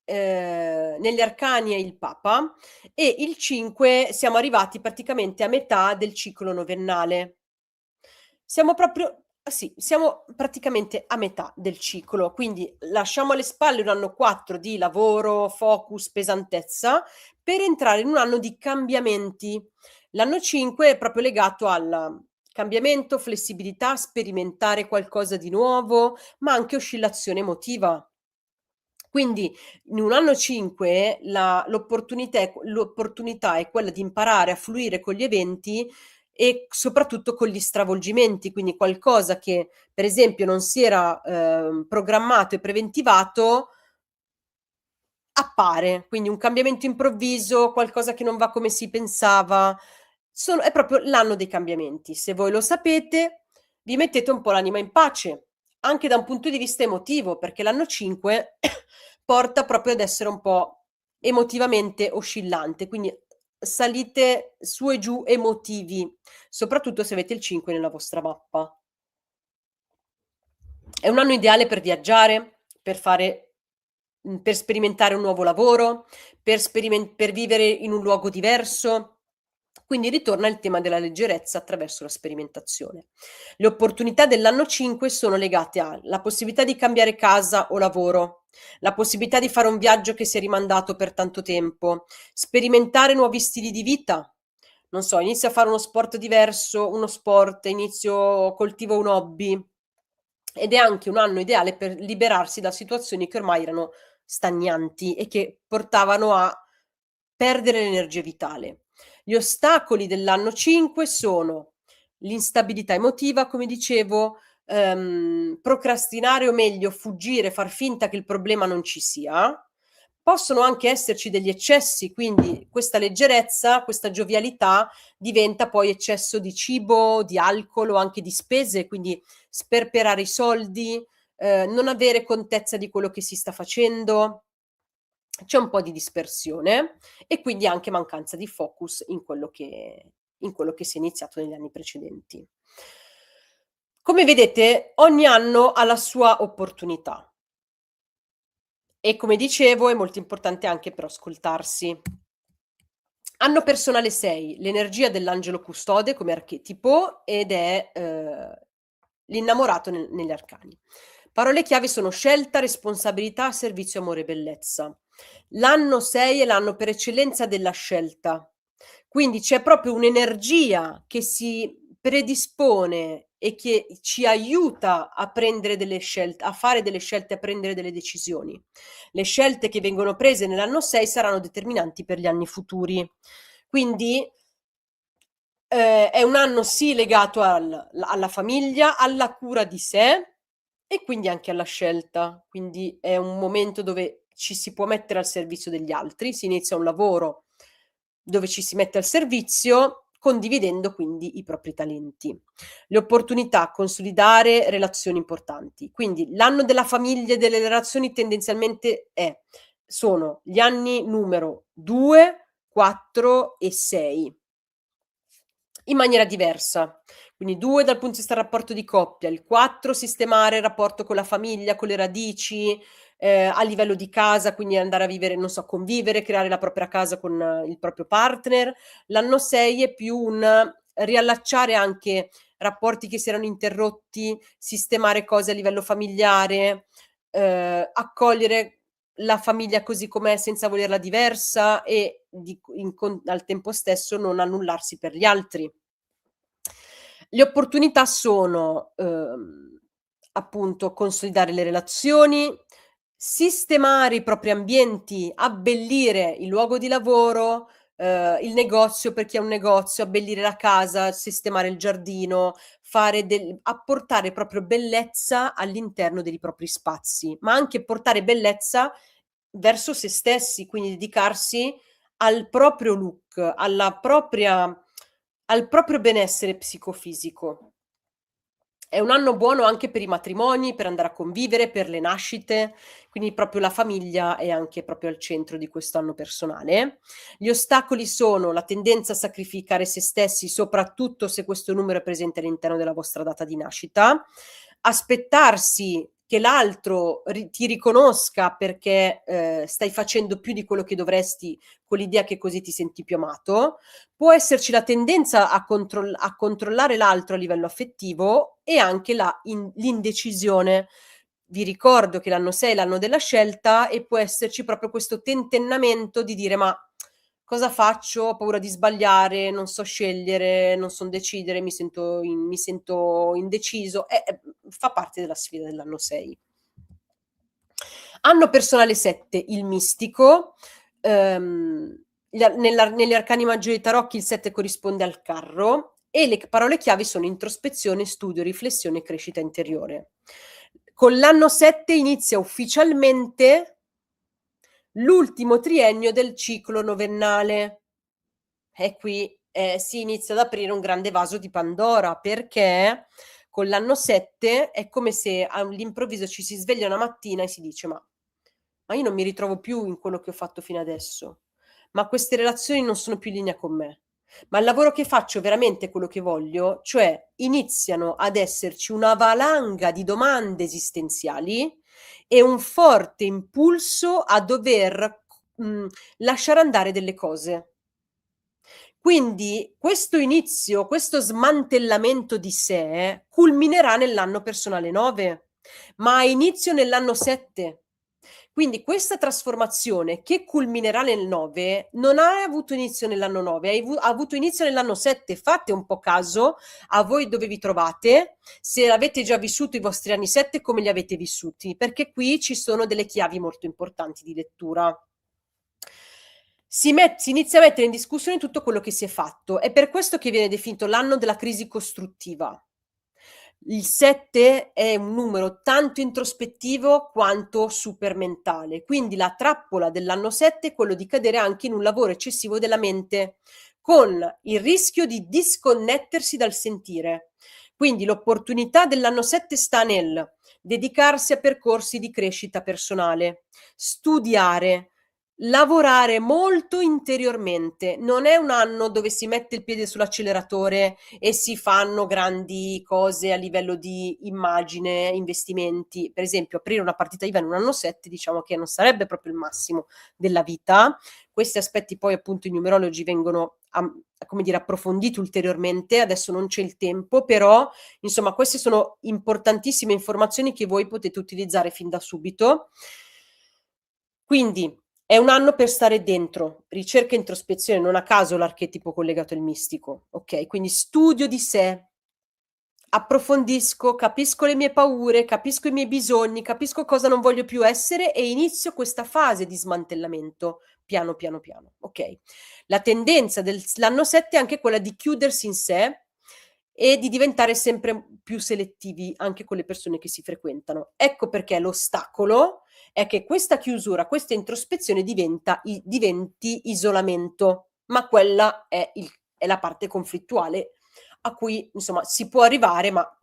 negli arcani è il Papa e il 5 siamo arrivati praticamente a metà del ciclo novennale. Siamo proprio sì, siamo praticamente a metà del ciclo, quindi lasciamo alle spalle un anno 4 di lavoro, focus, pesantezza, per entrare in un anno di cambiamenti. L'anno 5 è proprio legato al cambiamento, flessibilità, sperimentare qualcosa di nuovo, ma anche oscillazione emotiva. Quindi in un anno 5 l'opportunità è quella di imparare a fluire con gli eventi e soprattutto con gli stravolgimenti, quindi qualcosa che per esempio non si era, programmato e preventivato appare, quindi un cambiamento improvviso, qualcosa che non va come si pensava. È proprio l'anno dei cambiamenti. Se voi lo sapete, vi mettete un po' l'anima in pace, anche da un punto di vista emotivo, perché l'anno 5 porta proprio ad essere un po' emotivamente oscillante, quindi salite su e giù emotivi, soprattutto se avete il 5 nella vostra mappa. È un anno ideale per viaggiare, per sperimentare un nuovo lavoro, per vivere in un luogo diverso. Quindi ritorna il tema della leggerezza attraverso la sperimentazione. Le opportunità dell'anno 5 sono legate alla possibilità di cambiare casa o lavoro, la possibilità di fare un viaggio che si è rimandato per tanto tempo, sperimentare nuovi stili di vita. Non so, inizio a fare uno sport diverso, coltivo un hobby. Ed è anche un anno ideale per liberarsi da situazioni che ormai erano stagnanti e che portavano a perdere l'energia vitale. Gli ostacoli dell'anno 5 sono l'instabilità emotiva, come dicevo, procrastinare o meglio fuggire, far finta che il problema non ci sia. Possono anche esserci degli eccessi, quindi questa leggerezza, questa giovialità diventa poi eccesso di cibo, di alcol o anche di spese, quindi sperperare i soldi, non avere contezza di quello che si sta facendo. C'è un po' di dispersione e quindi anche mancanza di focus in quello che si è iniziato negli anni precedenti. Come vedete, ogni anno ha la sua opportunità e come dicevo è molto importante anche però ascoltarsi. Anno personale 6, l'energia dell'angelo custode come archetipo ed è, l'innamorato negli arcani. Parole chiave sono scelta, responsabilità, servizio, amore e bellezza. L'anno 6 è l'anno per eccellenza della scelta, quindi c'è proprio un'energia che si predispone e che ci aiuta a prendere delle a fare delle scelte, a prendere delle decisioni. Le scelte che vengono prese nell'anno 6 saranno determinanti per gli anni futuri. Quindi è un anno sì legato alla famiglia, alla cura di sé e quindi anche alla scelta. Quindi è un momento dove ci si può mettere al servizio degli altri, si inizia un lavoro dove ci si mette al servizio, condividendo quindi i propri talenti. Le opportunità, consolidare relazioni importanti. Quindi l'anno della famiglia e delle relazioni tendenzialmente sono gli anni numero 2, 4 e 6. In maniera diversa. Quindi 2 dal punto di vista del rapporto di coppia, il 4 sistemare il rapporto con la famiglia, con le radici, a livello di casa, quindi andare a vivere, non so, convivere, creare la propria casa con il proprio partner. L'anno 6 è più un riallacciare anche rapporti che si erano interrotti, sistemare cose a livello familiare, accogliere la famiglia così com'è senza volerla diversa e di c in con al tempo stesso non annullarsi per gli altri. Le opportunità sono, appunto consolidare le relazioni, sistemare i propri ambienti, abbellire il luogo di lavoro, il negozio per chi ha un negozio, abbellire la casa, sistemare il giardino, fare apportare proprio bellezza all'interno dei propri spazi, ma anche portare bellezza verso se stessi, quindi dedicarsi al proprio look, al proprio benessere psicofisico. È un anno buono anche per i matrimoni, per andare a convivere, per le nascite, quindi proprio la famiglia è anche proprio al centro di quest'anno personale. Gli ostacoli sono la tendenza a sacrificare se stessi, soprattutto se questo numero è presente all'interno della vostra data di nascita, aspettarsi che l'altro ti riconosca perché stai facendo più di quello che dovresti, con l'idea che così ti senti più amato. Può esserci la tendenza a controllare l'altro a livello affettivo e anche l'indecisione. Vi ricordo che l'anno 6 è l'anno della scelta e può esserci proprio questo tentennamento di dire: "Ma cosa faccio? Ho paura di sbagliare, non so scegliere, non son decidere, mi sento indeciso." Fa parte della sfida dell'anno 6. Anno personale 7, il mistico. Negli arcani maggiori tarocchi il 7 corrisponde al carro e le parole chiavi sono introspezione, studio, riflessione e crescita interiore. Con l'anno 7 inizia ufficialmente l'ultimo triennio del ciclo novennale. E qui, si inizia ad aprire un grande vaso di Pandora, perché con l'anno 7 è come se all'improvviso ci si sveglia una mattina e si dice: "Ma io non mi ritrovo più in quello che ho fatto fino adesso. Ma queste relazioni non sono più in linea con me. Ma il lavoro che faccio è veramente quello che voglio?" Cioè iniziano ad esserci una valanga di domande esistenziali e un forte impulso a dover lasciare andare delle cose. Quindi questo inizio, questo smantellamento di sé culminerà nell'anno personale 9, ma ha inizio nell'anno 7. Quindi questa trasformazione che culminerà nel 9 non ha avuto inizio nell'anno 9, ha avuto inizio nell'anno 7. Fate un po' caso a voi dove vi trovate, se avete già vissuto i vostri anni 7 come li avete vissuti, perché qui ci sono delle chiavi molto importanti di lettura. Si inizia a mettere in discussione tutto quello che si è fatto. È per questo che viene definito l'anno della crisi costruttiva. Il 7 è un numero tanto introspettivo quanto super mentale, quindi la trappola dell'anno 7 è quello di cadere anche in un lavoro eccessivo della mente, con il rischio di disconnettersi dal sentire. Quindi l'opportunità dell'anno 7 sta nel dedicarsi a percorsi di crescita personale, studiare, lavorare molto interiormente. Non è un anno dove si mette il piede sull'acceleratore e si fanno grandi cose a livello di immagine, investimenti. Per esempio, aprire una partita IVA in un anno 7 diciamo che non sarebbe proprio il massimo della vita. Questi aspetti poi appunto i numerologi vengono come dire, approfonditi ulteriormente, adesso non c'è il tempo, però insomma queste sono importantissime informazioni che voi potete utilizzare fin da subito. Quindi È un anno per stare dentro, ricerca e introspezione, non a caso l'archetipo collegato al mistico, okay, quindi studio di sé, approfondisco, capisco le mie paure, capisco i miei bisogni, capisco cosa non voglio più essere e inizio questa fase di smantellamento piano, piano, piano, okay. La tendenza l'anno 7 è anche quella di chiudersi in sé e di diventare sempre più selettivi anche con le persone che si frequentano. Ecco perché l'ostacolo è che questa chiusura, questa introspezione diventi isolamento, ma quella è la parte conflittuale a cui insomma si può arrivare, ma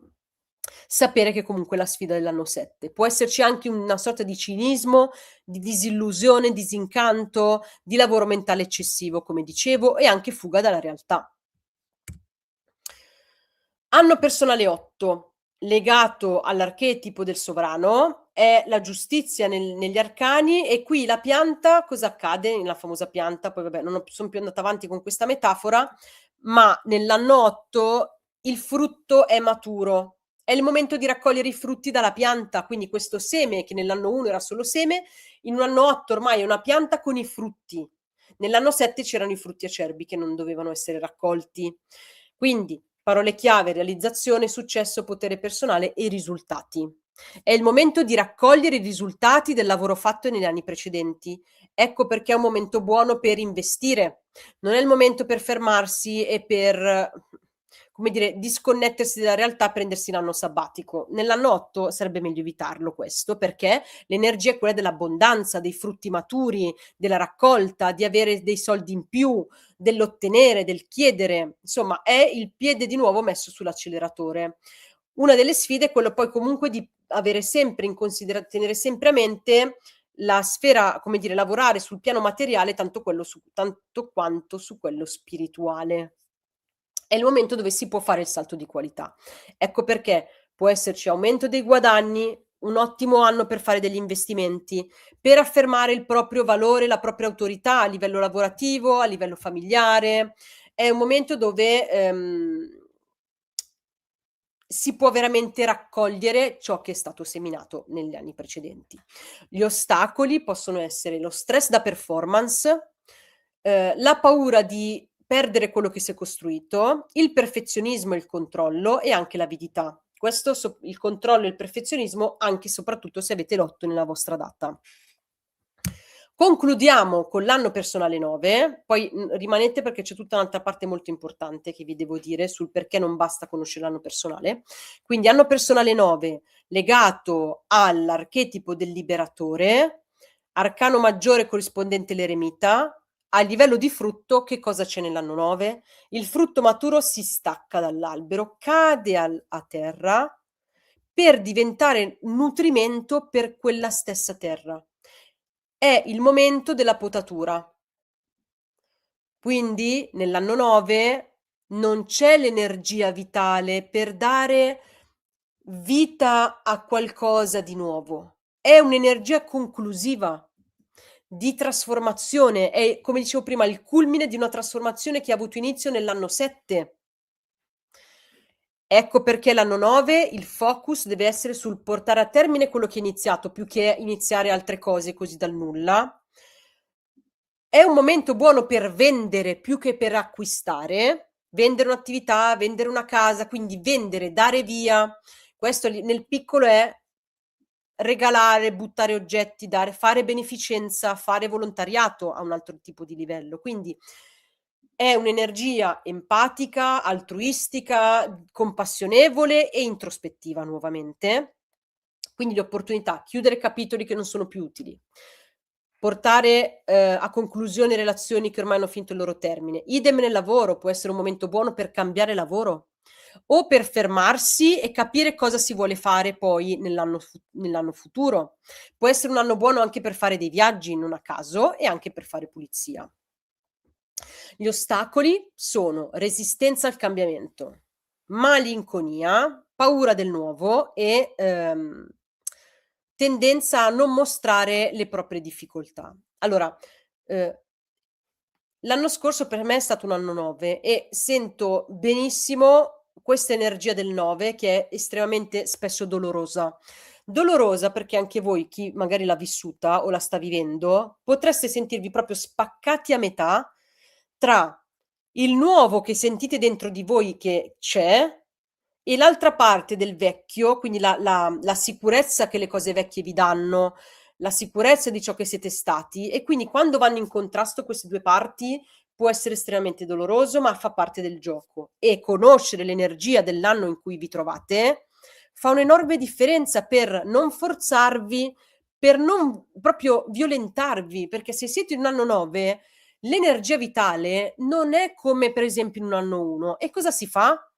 sapere che comunque è la sfida dell'anno 7. Può esserci anche una sorta di cinismo, di disillusione, disincanto, di lavoro mentale eccessivo, come dicevo, e anche fuga dalla realtà. Anno personale 8, legato all'archetipo del sovrano, è la giustizia negli arcani e qui la pianta cosa accade nella famosa pianta, poi vabbè non son più andata avanti con questa metafora, ma nell'anno 8 il frutto è maturo. È il momento di raccogliere i frutti dalla pianta, quindi questo seme che nell'anno 1 era solo seme, in un anno 8 ormai è una pianta con i frutti. Nell'anno 7 c'erano i frutti acerbi che non dovevano essere raccolti. Quindi parole chiave: realizzazione, successo, potere personale e risultati. È il momento di raccogliere i risultati del lavoro fatto negli anni precedenti. Ecco perché è un momento buono per investire. Non è il momento per fermarsi e per, come dire, disconnettersi dalla realtà, prendersi l'anno sabbatico. Nell'anno 8 sarebbe meglio evitarlo questo, perché l'energia è quella dell'abbondanza, dei frutti maturi, della raccolta, di avere dei soldi in più, dell'ottenere, del chiedere, insomma è il piede di nuovo messo sull'acceleratore. Una delle sfide è quello poi comunque di avere sempre in tenere sempre a mente la sfera, come dire, lavorare sul piano materiale tanto quanto su quello spirituale. È il momento dove si può fare il salto di qualità. Ecco perché può esserci aumento dei guadagni, un ottimo anno per fare degli investimenti, per affermare il proprio valore, la propria autorità a livello lavorativo, a livello familiare. È un momento dove, si può veramente raccogliere ciò che è stato seminato negli anni precedenti. Gli ostacoli possono essere lo stress da performance, la paura di perdere quello che si è costruito, il perfezionismo e il controllo e anche l'avidità. Questo il controllo e il perfezionismo anche e soprattutto se avete l'8 nella vostra data. Concludiamo con l'anno personale 9, poi, rimanete perché c'è tutta un'altra parte molto importante che vi devo dire sul perché non basta conoscere l'anno personale. Quindi anno personale 9 legato all'archetipo del liberatore, arcano maggiore corrispondente l'eremita, a livello di frutto che cosa c'è nell'anno 9? Il frutto maturo si stacca dall'albero, cade a terra per diventare nutrimento per quella stessa terra. È il momento della potatura. Quindi nell'anno 9 non c'è l'energia vitale per dare vita a qualcosa di nuovo. È un'energia conclusiva, di trasformazione. È, come dicevo prima, il culmine di una trasformazione che ha avuto inizio nell'anno 7. Ecco perché l'anno 9 il focus deve essere sul portare a termine quello che è iniziato, più che iniziare altre cose così dal nulla. È un momento buono per vendere più che per acquistare, vendere un'attività, vendere una casa, quindi vendere, dare via. Questo nel piccolo è regalare, buttare oggetti, fare beneficenza, fare volontariato a un altro tipo di livello. Quindi è un'energia empatica, altruistica, compassionevole e introspettiva nuovamente. Quindi l'opportunità, chiudere capitoli che non sono più utili, portare, a conclusione relazioni che ormai hanno finito il loro termine. Idem nel lavoro, può essere un momento buono per cambiare lavoro o per fermarsi e capire cosa si vuole fare poi nell'anno futuro. Può essere un anno buono anche per fare dei viaggi, non a caso, e anche per fare pulizia. Gli ostacoli sono resistenza al cambiamento, malinconia, paura del nuovo e, tendenza a non mostrare le proprie difficoltà. Allora, uhm, l'anno scorso per me è stato un anno 9 e sento benissimo questa energia del 9 che è estremamente spesso dolorosa. Dolorosa perché anche voi, chi magari l'ha vissuta o la sta vivendo, potreste sentirvi proprio spaccati a metà tra il nuovo che sentite dentro di voi che c'è e l'altra parte del vecchio, quindi la sicurezza che le cose vecchie vi danno, la sicurezza di ciò che siete stati, e quindi quando vanno in contrasto queste 2 parti può essere estremamente doloroso, ma fa parte del gioco. E conoscere l'energia dell'anno in cui vi trovate fa un'enorme differenza per non forzarvi, per non proprio violentarvi, perché se siete in un anno 9, l'energia vitale non è come per esempio in un anno 1. E cosa si fa?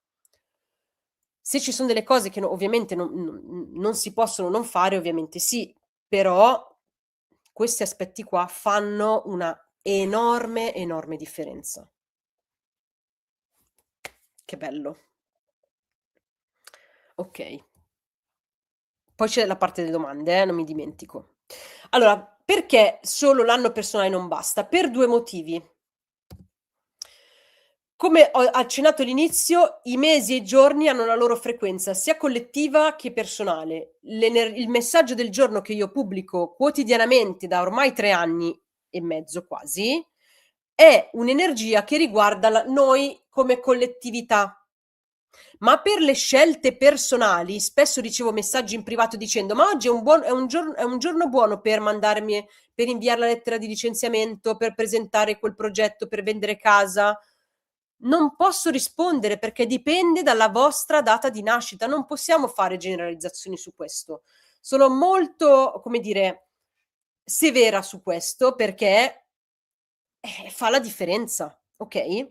Se ci son delle cose che ovviamente non si possono non fare, ovviamente sì, però questi aspetti qua fanno una enorme, enorme differenza. Che bello. Okay. Poi c'è la parte delle domande, non mi dimentico. Allora, perché solo l'anno personale non basta? Per 2 motivi. Come ho accennato all'inizio, i mesi e i giorni hanno la loro frequenza sia collettiva che personale. Il messaggio del giorno che io pubblico quotidianamente da ormai 3 anni e mezzo quasi, è un'energia che riguarda noi come collettività. Ma per le scelte personali, spesso ricevo messaggi in privato dicendo: "Ma oggi è un giorno buono per inviare la lettera di licenziamento, per presentare quel progetto, per vendere casa?" Non posso rispondere perché dipende dalla vostra data di nascita, non possiamo fare generalizzazioni su questo. Sono molto, come dire, severa su questo perché, fa la differenza, okay?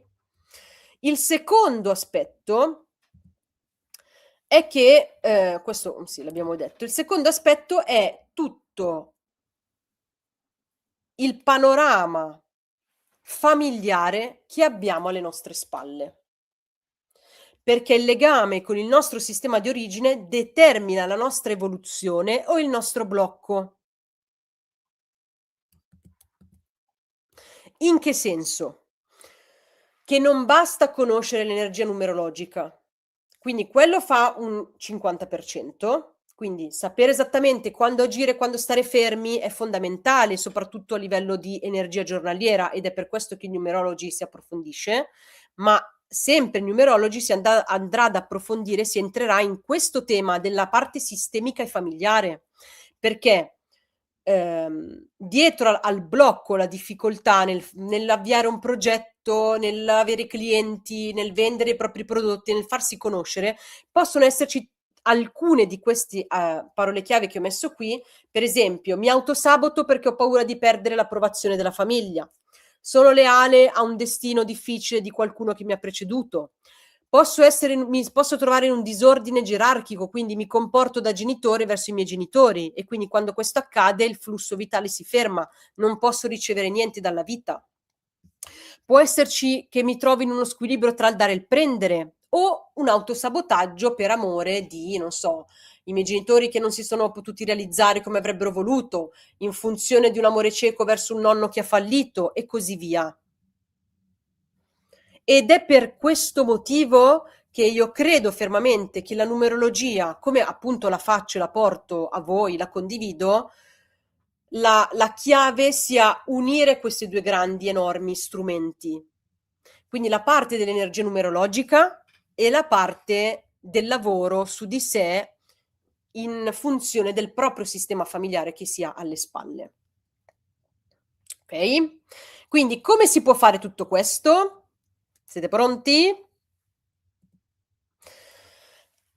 Il secondo aspetto è che, questo sì, l'abbiamo detto. Il secondo aspetto è tutto il panorama familiare che abbiamo alle nostre spalle. Perché il legame con il nostro sistema di origine determina la nostra evoluzione o il nostro blocco. In che senso? Che non basta conoscere l'energia numerologica. Quindi quello fa un 50%, quindi sapere esattamente quando agire e quando stare fermi è fondamentale, soprattutto a livello di energia giornaliera, ed è per questo che in numerology si approfondisce, ma sempre in numerology andrà ad approfondire, si entrerà in questo tema della parte sistemica e familiare, perché dietro al blocco, la difficoltà nell'avviare un progetto, nell'avere clienti, nel vendere i propri prodotti, nel farsi conoscere, possono esserci alcune di questi, parole chiave che ho messo qui. Per esempio: mi autosaboto perché ho paura di perdere l'approvazione della famiglia. Sono leale a un destino difficile di qualcuno che mi ha preceduto. Mi posso trovare in un disordine gerarchico, quindi mi comporto da genitore verso i miei genitori e quindi quando questo accade il flusso vitale si ferma, non posso ricevere niente dalla vita. Può esserci che mi trovi in uno squilibrio tra il dare e il prendere o un autosabotaggio per amore di, non so, i miei genitori che non si sono potuti realizzare come avrebbero voluto, in funzione di un amore cieco verso un nonno che ha fallito e così via. Ed è per questo motivo che io credo fermamente che la numerologia, come appunto la faccio e la porto a voi, la condivido, la chiave sia unire questi 2 grandi, enormi strumenti. Quindi la parte dell'energia numerologica e la parte del lavoro su di sé in funzione del proprio sistema familiare che si ha alle spalle. Okay? Quindi come si può fare tutto questo? Siete pronti?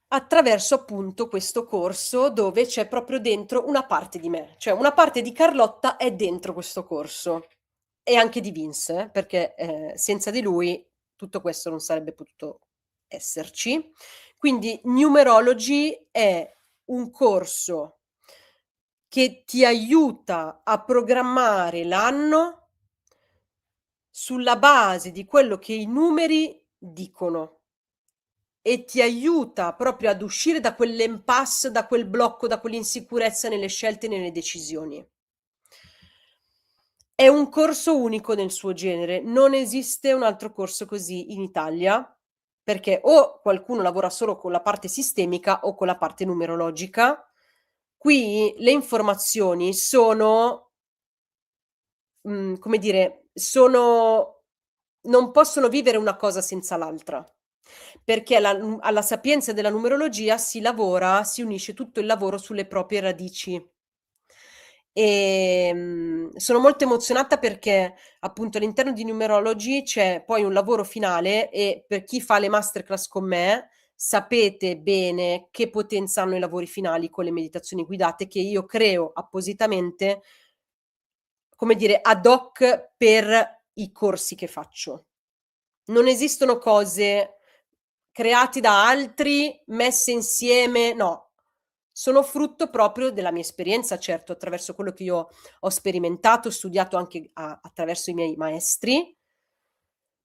Attraverso appunto questo corso dove c'è proprio dentro una parte di me, cioè una parte di Carlotta è dentro questo corso e anche di Vince, perché, senza di lui tutto questo non sarebbe potuto esserci. Quindi Numerology è un corso che ti aiuta a programmare l'anno sulla base di quello che i numeri dicono. E ti aiuta proprio ad uscire da quell'impasse, da quel blocco, da quell'insicurezza nelle scelte e nelle decisioni. È un corso unico nel suo genere, non esiste un altro corso così in Italia, perché o qualcuno lavora solo con la parte sistemica o con la parte numerologica, Qui le informazioni sono, come dire, non possono vivere una cosa senza l'altra, perché alla sapienza della numerologia si unisce tutto il lavoro sulle proprie radici. Sono molto emozionata perché, appunto, all'interno di Numerology c'è poi un lavoro finale e per chi fa le masterclass con me, sapete bene che potenza hanno i lavori finali con le meditazioni guidate che io creo appositamente, come dire, ad hoc per i corsi che faccio. Non esistono cose create da altri, messe insieme, no. Sono frutto proprio della mia esperienza, certo, attraverso quello che io ho sperimentato, studiato anche attraverso i miei maestri,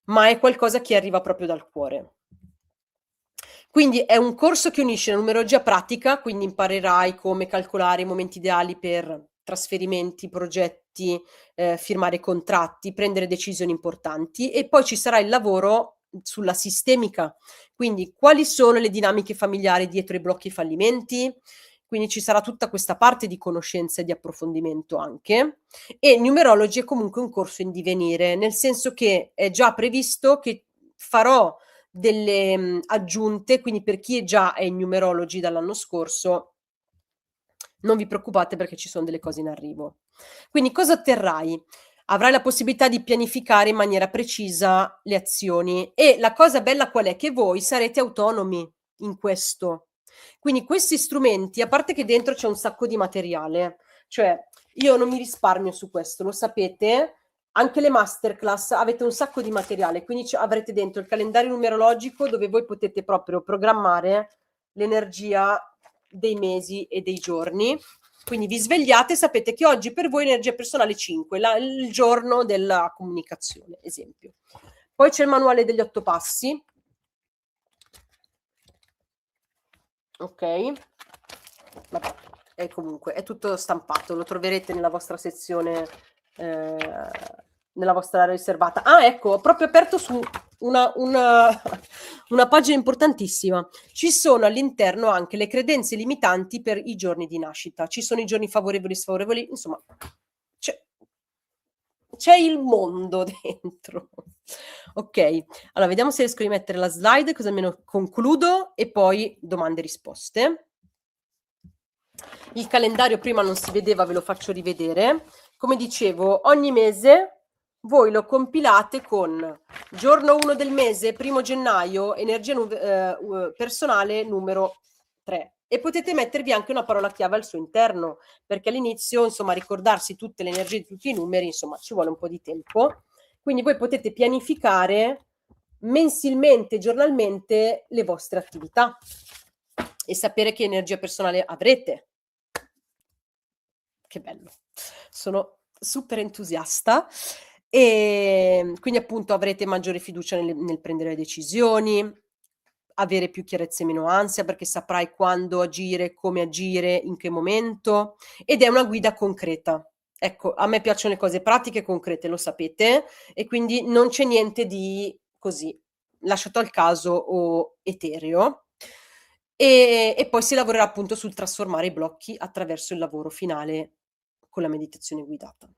ma è qualcosa che arriva proprio dal cuore. Quindi è un corso che unisce la numerologia pratica, quindi imparerai come calcolare i momenti ideali per trasferimenti, progetti, firmare contratti, prendere decisioni importanti e poi ci sarà il lavoro sulla sistemica, quindi quali sono le dinamiche familiari dietro i blocchi e i fallimenti, quindi ci sarà tutta questa parte di conoscenza e di approfondimento anche. E Numerology è comunque un corso in divenire, nel senso che è già previsto che farò delle, aggiunte, quindi per chi già è in Numerology dall'anno scorso, non vi preoccupate perché ci son delle cose in arrivo. Quindi cosa otterrai? Avrai la possibilità di pianificare in maniera precisa le azioni e la cosa bella qual è? Che voi sarete autonomi in questo. Quindi questi strumenti, a parte che dentro c'è un sacco di materiale, cioè io non mi risparmio su questo, lo sapete, anche le masterclass avete un sacco di materiale, quindi avrete dentro il calendario numerologico dove voi potete proprio programmare l'energia dei mesi e dei giorni. Quindi vi svegliate e sapete che oggi per voi energia personale 5, il giorno della comunicazione, esempio. Poi c'è il manuale degli 8 passi. Ok. Vabbè, e comunque è tutto stampato, lo troverete nella vostra sezione, nella vostra area riservata. Ah, ecco, ho proprio aperto su una una pagina importantissima. Ci sono all'interno anche le credenze limitanti per i giorni di nascita. Ci sono i giorni favorevoli e sfavorevoli, insomma c'è il mondo dentro. Okay, allora vediamo se riesco a rimettere la slide, così almeno concludo e poi domande e risposte. Il calendario prima non si vedeva, ve lo faccio rivedere. Come dicevo, ogni mese voi lo compilate con giorno 1 del mese, 1° gennaio, energia personale numero 3 e potete mettervi anche una parola chiave al suo interno, perché all'inizio, insomma, ricordarsi tutte le energie di tutti i numeri, insomma, ci vuole un po' di tempo. Quindi voi potete pianificare mensilmente, giornalmente le vostre attività e sapere che energia personale avrete. Che bello. Sono super entusiasta e quindi appunto avrete maggiore fiducia nel prendere le decisioni, avere più chiarezza e meno ansia perché saprai quando agire, come agire, in che momento ed è una guida concreta. Ecco, a me piacciono le cose pratiche e concrete, lo sapete, e quindi non c'è niente di così, lasciato al caso o etereo. E poi si lavorerà appunto sul trasformare i blocchi attraverso il lavoro finale con la meditazione guidata.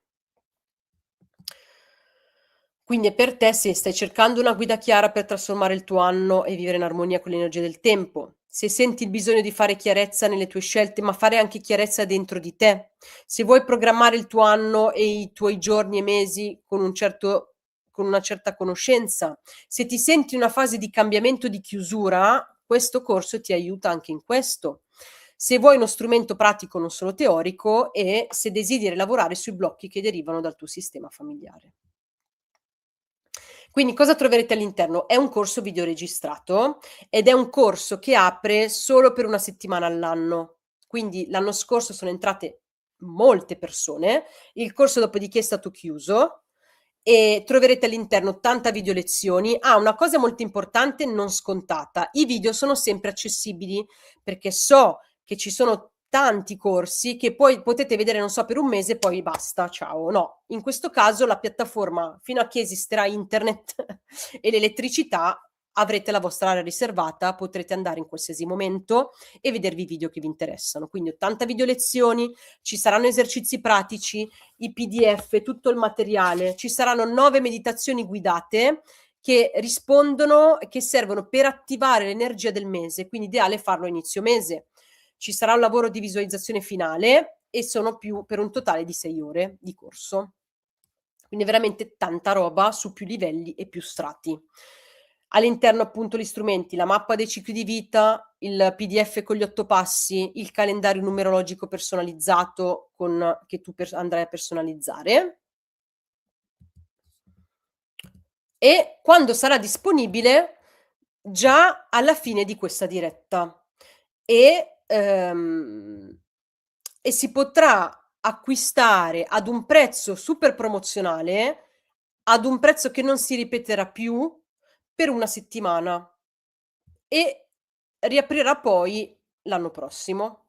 Quindi è per te se stai cercando una guida chiara per trasformare il tuo anno e vivere in armonia con l'energia del tempo, se senti il bisogno di fare chiarezza nelle tue scelte, ma fare anche chiarezza dentro di te, se vuoi programmare il tuo anno e i tuoi giorni e mesi con una certa conoscenza, se ti senti in una fase di cambiamento, di chiusura, questo corso ti aiuta anche in questo. Se vuoi uno strumento pratico, non solo teorico, e se desideri lavorare sui blocchi che derivano dal tuo sistema familiare. Quindi cosa troverete all'interno? È un corso video registrato ed è un corso che apre solo per 1 settimana all'anno. Quindi l'anno scorso sono entrate molte persone, il corso dopodiché è stato chiuso e troverete all'interno 80 video lezioni. Ah, una cosa molto importante, non scontata: i video sono sempre accessibili, perché so che ci sono tanti corsi che poi potete vedere, non so, per 1 mese e poi basta, ciao. No, in questo caso la piattaforma, fino a che esisterà internet e l'elettricità, avrete la vostra area riservata, potrete andare in qualsiasi momento e vedervi i video che vi interessano. Quindi 80 video lezioni, ci saranno esercizi pratici, i PDF, tutto il materiale, ci saranno 9 meditazioni guidate che rispondono che servono per attivare l'energia del mese, quindi ideale farlo a inizio mese. Ci sarà un lavoro di visualizzazione finale e sono più per un totale di 6 ore di corso. Quindi veramente tanta roba su più livelli e più strati. All'interno appunto gli strumenti, la mappa dei cicli di vita, il PDF con gli 8 passi, il calendario numerologico personalizzato con che tu andrai a personalizzare. E quando sarà disponibile già alla fine di questa diretta. E, e si potrà acquistare ad un prezzo super promozionale, ad un prezzo che non si ripeterà più per 1 settimana e riaprirà poi l'anno prossimo.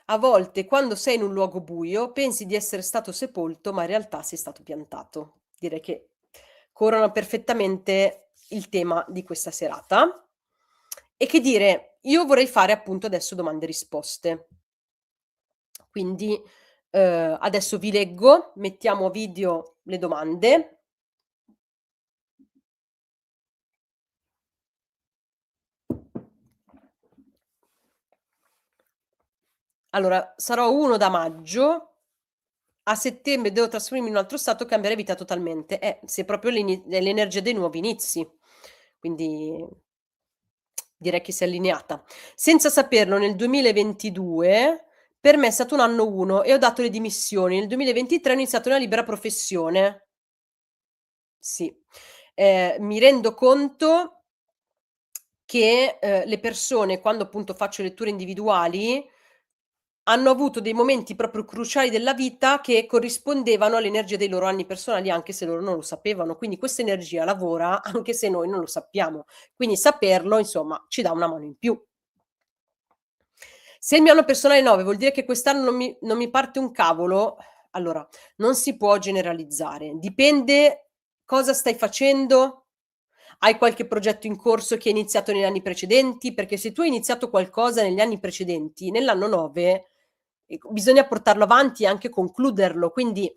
A volte quando sei in un luogo buio pensi di essere stato sepolto, ma in realtà sei stato piantato. Direi che corona perfettamente il tema di questa serata. E che dire, io vorrei fare appunto adesso domande e risposte. Quindi, adesso vi leggo, mettiamo a video le domande. Allora, sarò 1 da maggio, a settembre devo trasferirmi in un altro stato, cambiare vita totalmente. Se proprio è l'energia dei nuovi inizi. Quindi direi che si è allineata. Senza saperlo nel 2022 per me è stato un anno 1 e ho dato le dimissioni. Nel 2023 ho iniziato una libera professione. Sì. Mi rendo conto che, le persone quando appunto faccio letture individuali, hanno avuto dei momenti proprio cruciali della vita che corrispondevano all'energia dei loro anni personali, anche se loro non lo sapevano. Quindi questa energia lavora anche se noi non lo sappiamo. Quindi saperlo, insomma, ci dà una mano in più. Se il mio anno personale è 9 vuol dire che quest'anno non mi parte un cavolo? Allora, non si può generalizzare. Dipende cosa stai facendo. Hai qualche progetto in corso che hai iniziato negli anni precedenti? Perché se tu hai iniziato qualcosa negli anni precedenti, nell'anno 9, bisogna portarlo avanti e anche concluderlo. Quindi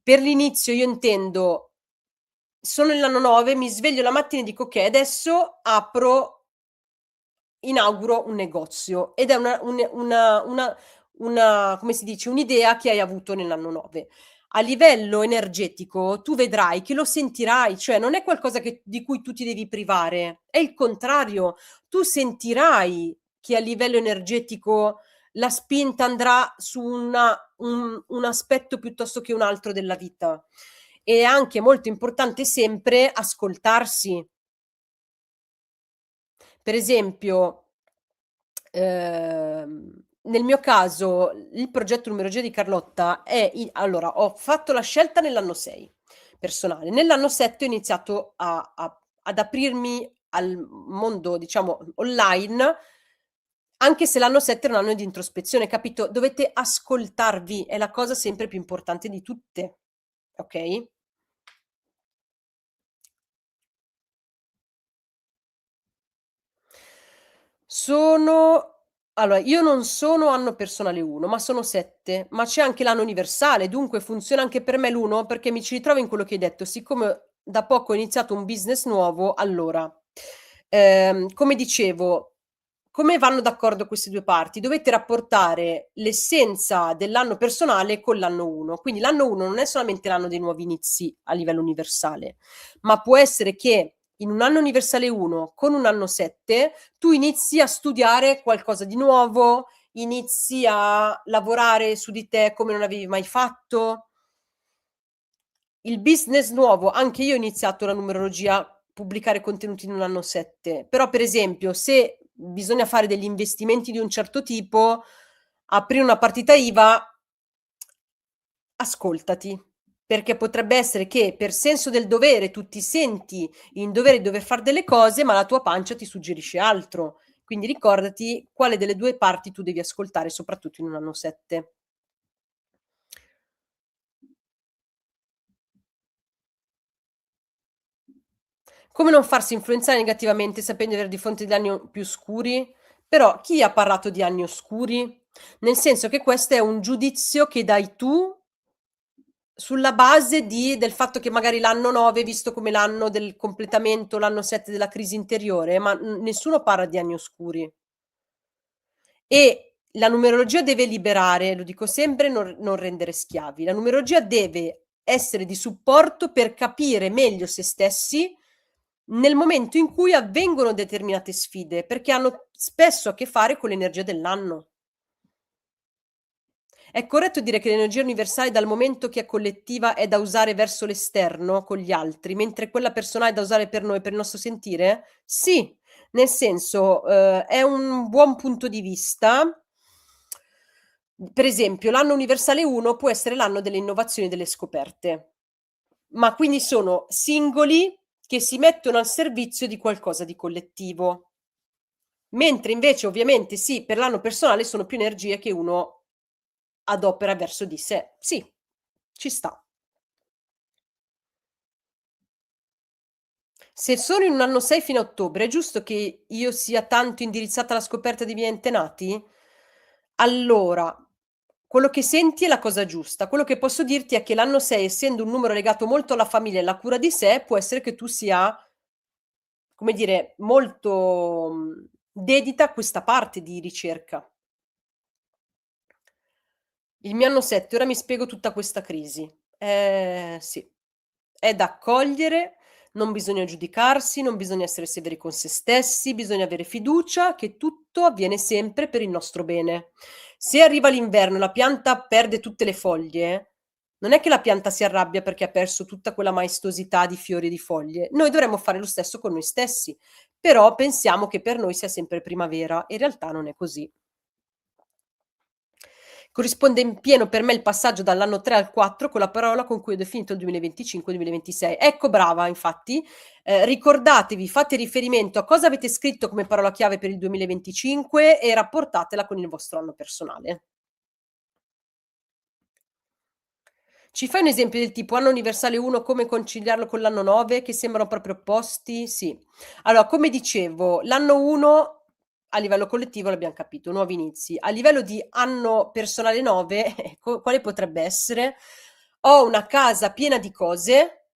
per l'inizio io intendo: sono nell'anno 9, mi sveglio la mattina e dico: "Okay, adesso inauguro un negozio", ed è una come si dice, un'idea che hai avuto nell'anno 9. A livello energetico tu vedrai che lo sentirai, cioè non è qualcosa di cui tu ti devi privare, è il contrario. Tu sentirai che a livello energetico la spinta andrà su un aspetto piuttosto che un altro della vita. È anche molto importante sempre ascoltarsi. Per esempio, nel mio caso il progetto Numerologia di Carlotta è i allora ho fatto la scelta nell'anno 6 personale. Nell'anno 7 ho iniziato ad aprirmi al mondo, diciamo, online, anche se l'anno 7 era un anno di introspezione, capito? Dovete ascoltarvi, è la cosa sempre più importante di tutte, okay? Sono allora, io non sono anno personale 1, ma sono 7, ma c'è anche l'anno universale, dunque funziona anche per me l'1 perché mi ci ritrovo in quello che hai detto. Siccome da poco ho iniziato un business nuovo, allora, come dicevo, come vanno d'accordo queste 2 parti? Dovete rapportare l'essenza dell'anno personale con l'anno 1. Quindi l'anno 1 non è solamente l'anno dei nuovi inizi a livello universale, ma può essere che in un anno universale 1 con un anno 7 tu inizi a studiare qualcosa di nuovo, inizi a lavorare su di te come non avevi mai fatto. Il business nuovo, anche io ho iniziato la numerologia, pubblicare contenuti in un anno 7, però per esempio se bisogna fare degli investimenti di un certo tipo, aprire una partita IVA, ascoltati, perché potrebbe essere che per senso del dovere tu ti senti in dovere di dover far delle cose, ma la tua pancia ti suggerisce altro. Quindi ricordati quale delle 2 parti tu devi ascoltare, soprattutto in un anno 7. Come non farsi influenzare negativamente sapendo di avere di fronte degli anni o più scuri? Però chi ha parlato di anni oscuri? Nel senso che questo è un giudizio che dai tu sulla base del fatto che magari l'anno 9 è visto come l'anno del completamento, l'anno 7 della crisi interiore, ma nessuno parla di anni oscuri. E la numerologia deve liberare, lo dico sempre, non rendere schiavi. La numerologia deve essere di supporto per capire meglio se stessi nel momento in cui avvengono determinate sfide, perché hanno spesso a che fare con l'energia dell'anno. È corretto dire che l'energia universale dal momento che è collettiva è da usare verso l'esterno con gli altri, mentre quella personale è da usare per noi, per il nostro sentire? Sì, nel senso, è un buon punto di vista. Per esempio, l'anno universale 1 può essere l'anno delle innovazioni e delle scoperte, ma quindi sono singoli che si mettono al servizio di qualcosa di collettivo. Mentre invece ovviamente sì, per l'anno personale sono più energie che uno adopera verso di sé. Sì, ci sta. Se sono in un anno 6 fino a ottobre, è giusto che io sia tanto indirizzata alla scoperta dei miei antenati? Allora, quello che senti è la cosa giusta. Quello che posso dirti è che l'anno 6, essendo un numero legato molto alla famiglia e alla cura di sé, può essere che tu sia, come dire, molto, dedita a questa parte di ricerca. Il mio anno 7, ora mi spiego tutta questa crisi. Sì. È da accogliere, non bisogna giudicarsi, non bisogna essere severi con se stessi, bisogna avere fiducia che tutto avviene sempre per il nostro bene. Se arriva l'inverno e la pianta perde tutte le foglie, non è che la pianta si arrabbia perché ha perso tutta quella maestosità di fiori e di foglie. Noi dovremmo fare lo stesso con noi stessi, però pensiamo che per noi sia sempre primavera, in realtà non è così. Corrisponde in pieno per me il passaggio dall'anno 3 al 4 con la parola con cui ho definito il 2025-2026. Ecco brava infatti, ricordatevi, fate riferimento a cosa avete scritto come parola chiave per il 2025 e rapportatela con il vostro anno personale. Ci fai un esempio del tipo anno universale 1, come conciliarlo con l'anno 9 che sembrano proprio opposti? Sì. Allora, come dicevo, l'anno 1 a livello collettivo l'abbiam capito, nuovi inizi. A livello di anno personale 9, quale potrebbe essere? Ho una casa piena di cose,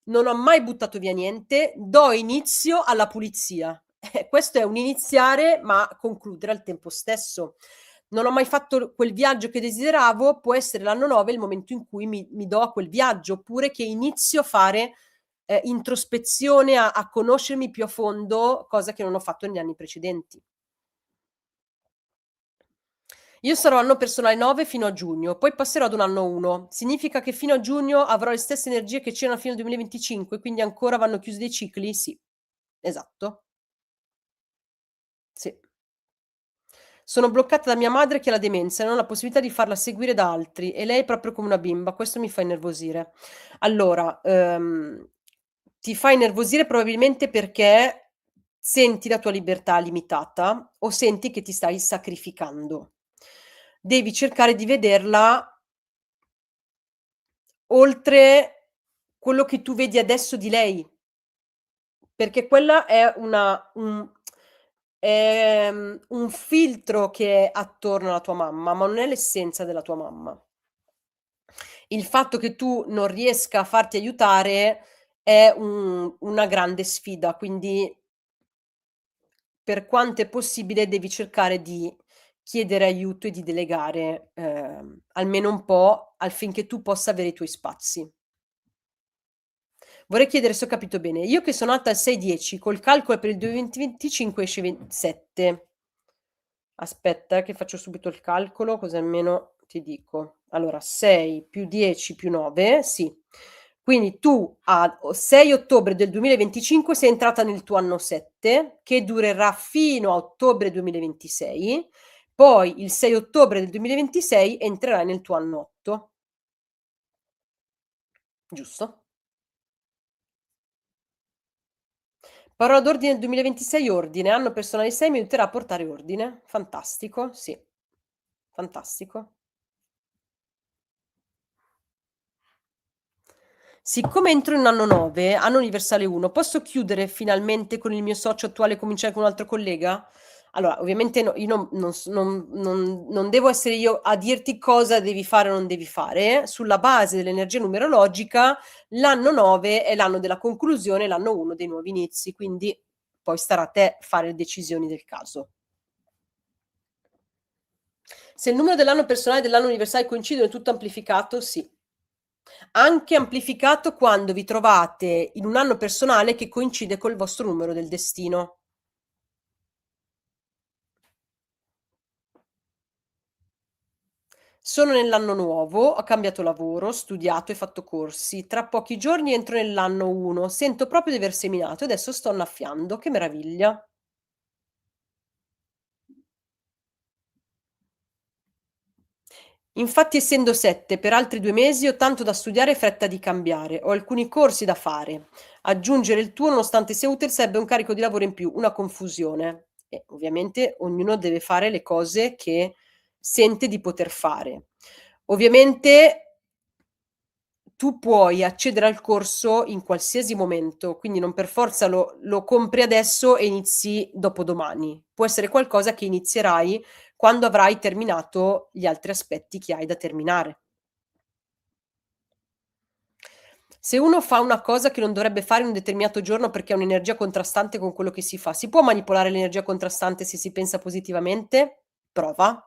non ho mai buttato via niente, do inizio alla pulizia. Questo è un iniziare, ma concludere al tempo stesso. Non ho mai fatto quel viaggio che desideravo, può essere l'anno 9 il momento in cui mi do a quel viaggio, oppure che inizio a fare, introspezione, a conoscermi più a fondo, cosa che non ho fatto negli anni precedenti. Io sarò anno personale 9 fino a giugno, poi passerò ad un anno 1. Significa che fino a giugno avrò le stesse energie che c'erano fino al 2025, quindi ancora vanno chiusi dei cicli? Sì, esatto, sì. Sono bloccata da mia madre che ha la demenza e non ho la possibilità di farla seguire da altri e lei è proprio come una bimba, questo mi fa innervosire. Allora, ti fa innervosire probabilmente perché senti la tua libertà limitata o senti che ti stai sacrificando. Devi cercare di vederla oltre quello che tu vedi adesso di lei. Perché quella è un filtro che è attorno alla tua mamma, ma non è l'essenza della tua mamma. Il fatto che tu non riesca a farti aiutare è una grande sfida, quindi per quanto è possibile devi cercare di chiedere aiuto e di delegare, almeno un po' affinché tu possa avere i tuoi spazi. Vorrei chiedere se ho capito bene. Io che sono nata il 6/10 col calcolo per il 2025 esce 27. Aspetta che faccio subito il calcolo, così almeno ti dico. Allora 6 più 10 più 9, sì. Quindi tu a o 6 ottobre del 2025 sei entrata nel tuo anno 7, che durerà fino a ottobre 2026, poi il 6 ottobre del 2026 entrerai nel tuo anno 8, giusto? Parola d'ordine del 2026 ordine, anno personale 6 mi aiuterà a portare ordine. Fantastico, sì, fantastico. Siccome entro in anno 9, anno universale 1, posso chiudere finalmente con il mio socio attuale e cominciare con un altro collega? Allora, ovviamente no, io non devo essere io a dirti cosa devi fare o non devi fare. Sulla base dell'energia numerologica, l'anno 9 è l'anno della conclusione, l'anno 1 dei nuovi inizi, quindi poi starà a te fare le decisioni del caso. Se il numero dell'anno personale e dell'anno universale coincidono, è tutto amplificato? Sì. Anche amplificato quando vi trovate in un anno personale che coincide col vostro numero del destino. Sono nell'anno nuovo, ho cambiato lavoro, studiato e fatto corsi. Tra pochi giorni entro nell'anno 1. Sento proprio di aver seminato e adesso sto annaffiando. Che meraviglia. Infatti, essendo 7 per altri 2 mesi, ho tanto da studiare e fretta di cambiare. Ho alcuni corsi da fare. Aggiungere il tuo, nonostante sia utile, sarebbe un carico di lavoro in più, una confusione. E ovviamente ognuno deve fare le cose che sente di poter fare. Ovviamente tu puoi accedere al corso in qualsiasi momento, quindi non per forza lo compri adesso e inizi dopodomani. Può essere qualcosa che inizierai quando avrai terminato gli altri aspetti che hai da terminare. Se uno fa una cosa che non dovrebbe fare in un determinato giorno perché ha un'energia contrastante con quello che si fa, si può manipolare l'energia contrastante se si pensa positivamente? Prova.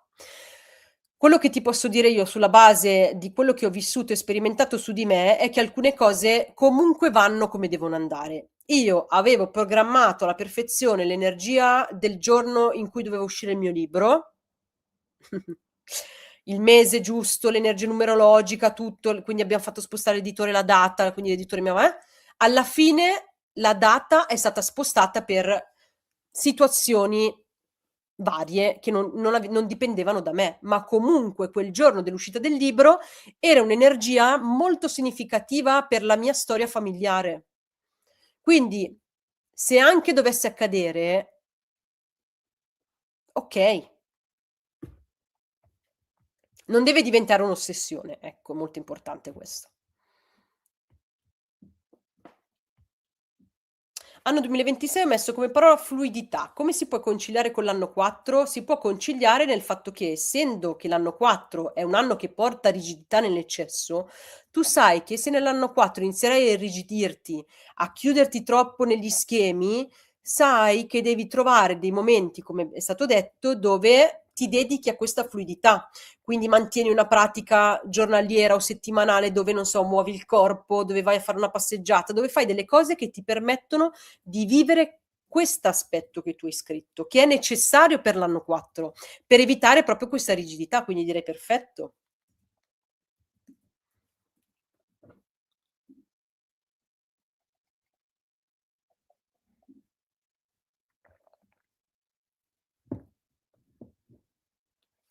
Quello che ti posso dire io sulla base di quello che ho vissuto e sperimentato su di me è che alcune cose comunque vanno come devono andare. Io avevo programmato alla perfezione l'energia del giorno in cui doveva uscire il mio libro, il mese giusto, l'energia numerologica, tutto, quindi abbiam fatto spostare l'editore la data, quindi l'editore mi aveva alla fine la data è stata spostata per situazioni varie che non dipendevano da me, ma comunque quel giorno dell'uscita del libro era un'energia molto significativa per la mia storia familiare. Quindi, se anche dovesse accadere, okay, non deve diventare un'ossessione, ecco, molto importante questo. Anno 2026 ho messo come parola fluidità. Come si può conciliare con l'anno 4? Si può conciliare nel fatto che, essendo che l'anno 4 è un anno che porta rigidità nell'eccesso, tu sai che se nell'anno 4 inizierai a irrigidirti, a chiuderti troppo negli schemi, sai che devi trovare dei momenti, come è stato detto, dove ti dedichi a questa fluidità. Quindi mantieni una pratica giornaliera o settimanale dove, non so, muovi il corpo, dove vai a fare una passeggiata, dove fai delle cose che ti permettono di vivere quest'aspetto che tu hai scritto, che è necessario per l'anno 4, per evitare proprio questa rigidità, quindi direi perfetto.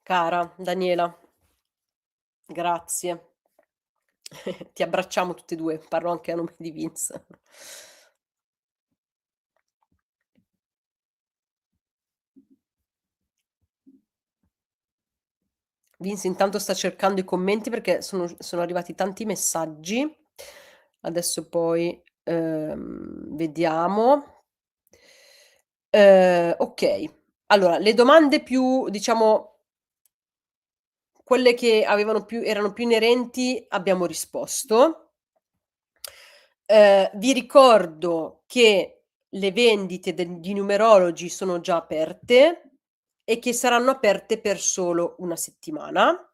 Cara Daniela, grazie. Ti abbracciamo tutte e 2, parlo anche a nome di Vince. Vince intanto sta cercando i commenti perché sono arrivati tanti messaggi. Adesso poi, vediamo. Okay. Allora, le domande più diciamo quelle che avevano più erano più inerenti abbiamo risposto. Vi ricordo che le vendite di Numerology sono già aperte e che saranno aperte per solo una settimana.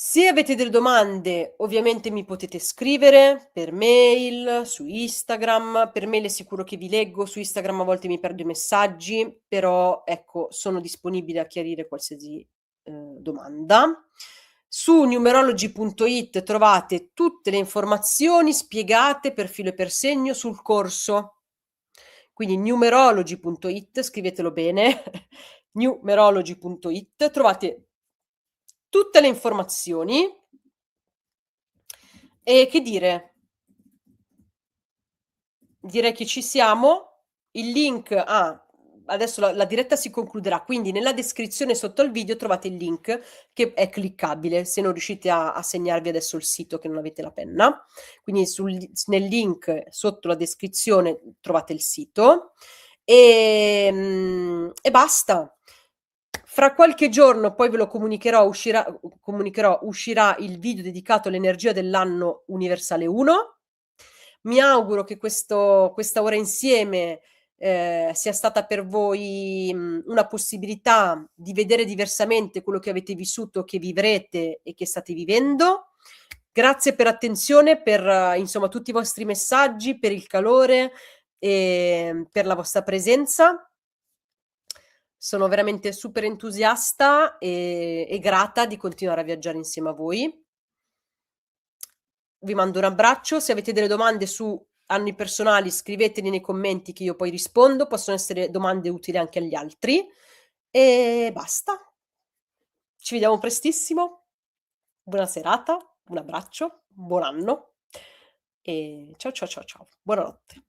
Se avete delle domande, ovviamente mi potete scrivere per mail, su Instagram. Per mail è sicuro che vi leggo, su Instagram a volte mi perdo i messaggi, però ecco, sono disponibile a chiarire qualsiasi, domanda. Su numerology.it trovate tutte le informazioni spiegate per filo e per segno sul corso. Quindi numerology.it, scrivetelo bene, numerology.it, trovate tutte le informazioni e che dire, direi che ci siamo. Il link adesso la diretta si concluderà, quindi nella descrizione sotto al video trovate il link che è cliccabile, se non riuscite a segnarvi adesso il sito che non avete la penna. Quindi nel link sotto la descrizione trovate il sito, e basta. Fra qualche giorno poi ve lo comunicherò, uscirà il video dedicato all'energia dell'anno universale 1. Mi auguro che questa ora insieme, sia stata per voi, una possibilità di vedere diversamente quello che avete vissuto, che vivrete e che state vivendo. Grazie per l'attenzione, per insomma tutti i vostri messaggi, per il calore, per la vostra presenza. Sono veramente super entusiasta e grata di continuare a viaggiare insieme a voi. Vi mando un abbraccio, se avete delle domande su anni personali scriveteli nei commenti che io poi rispondo, possono essere domande utili anche agli altri e basta. Ci vediamo prestissimo. Buona serata, un abbraccio, buon anno e ciao, ciao, ciao, ciao. Buonanotte.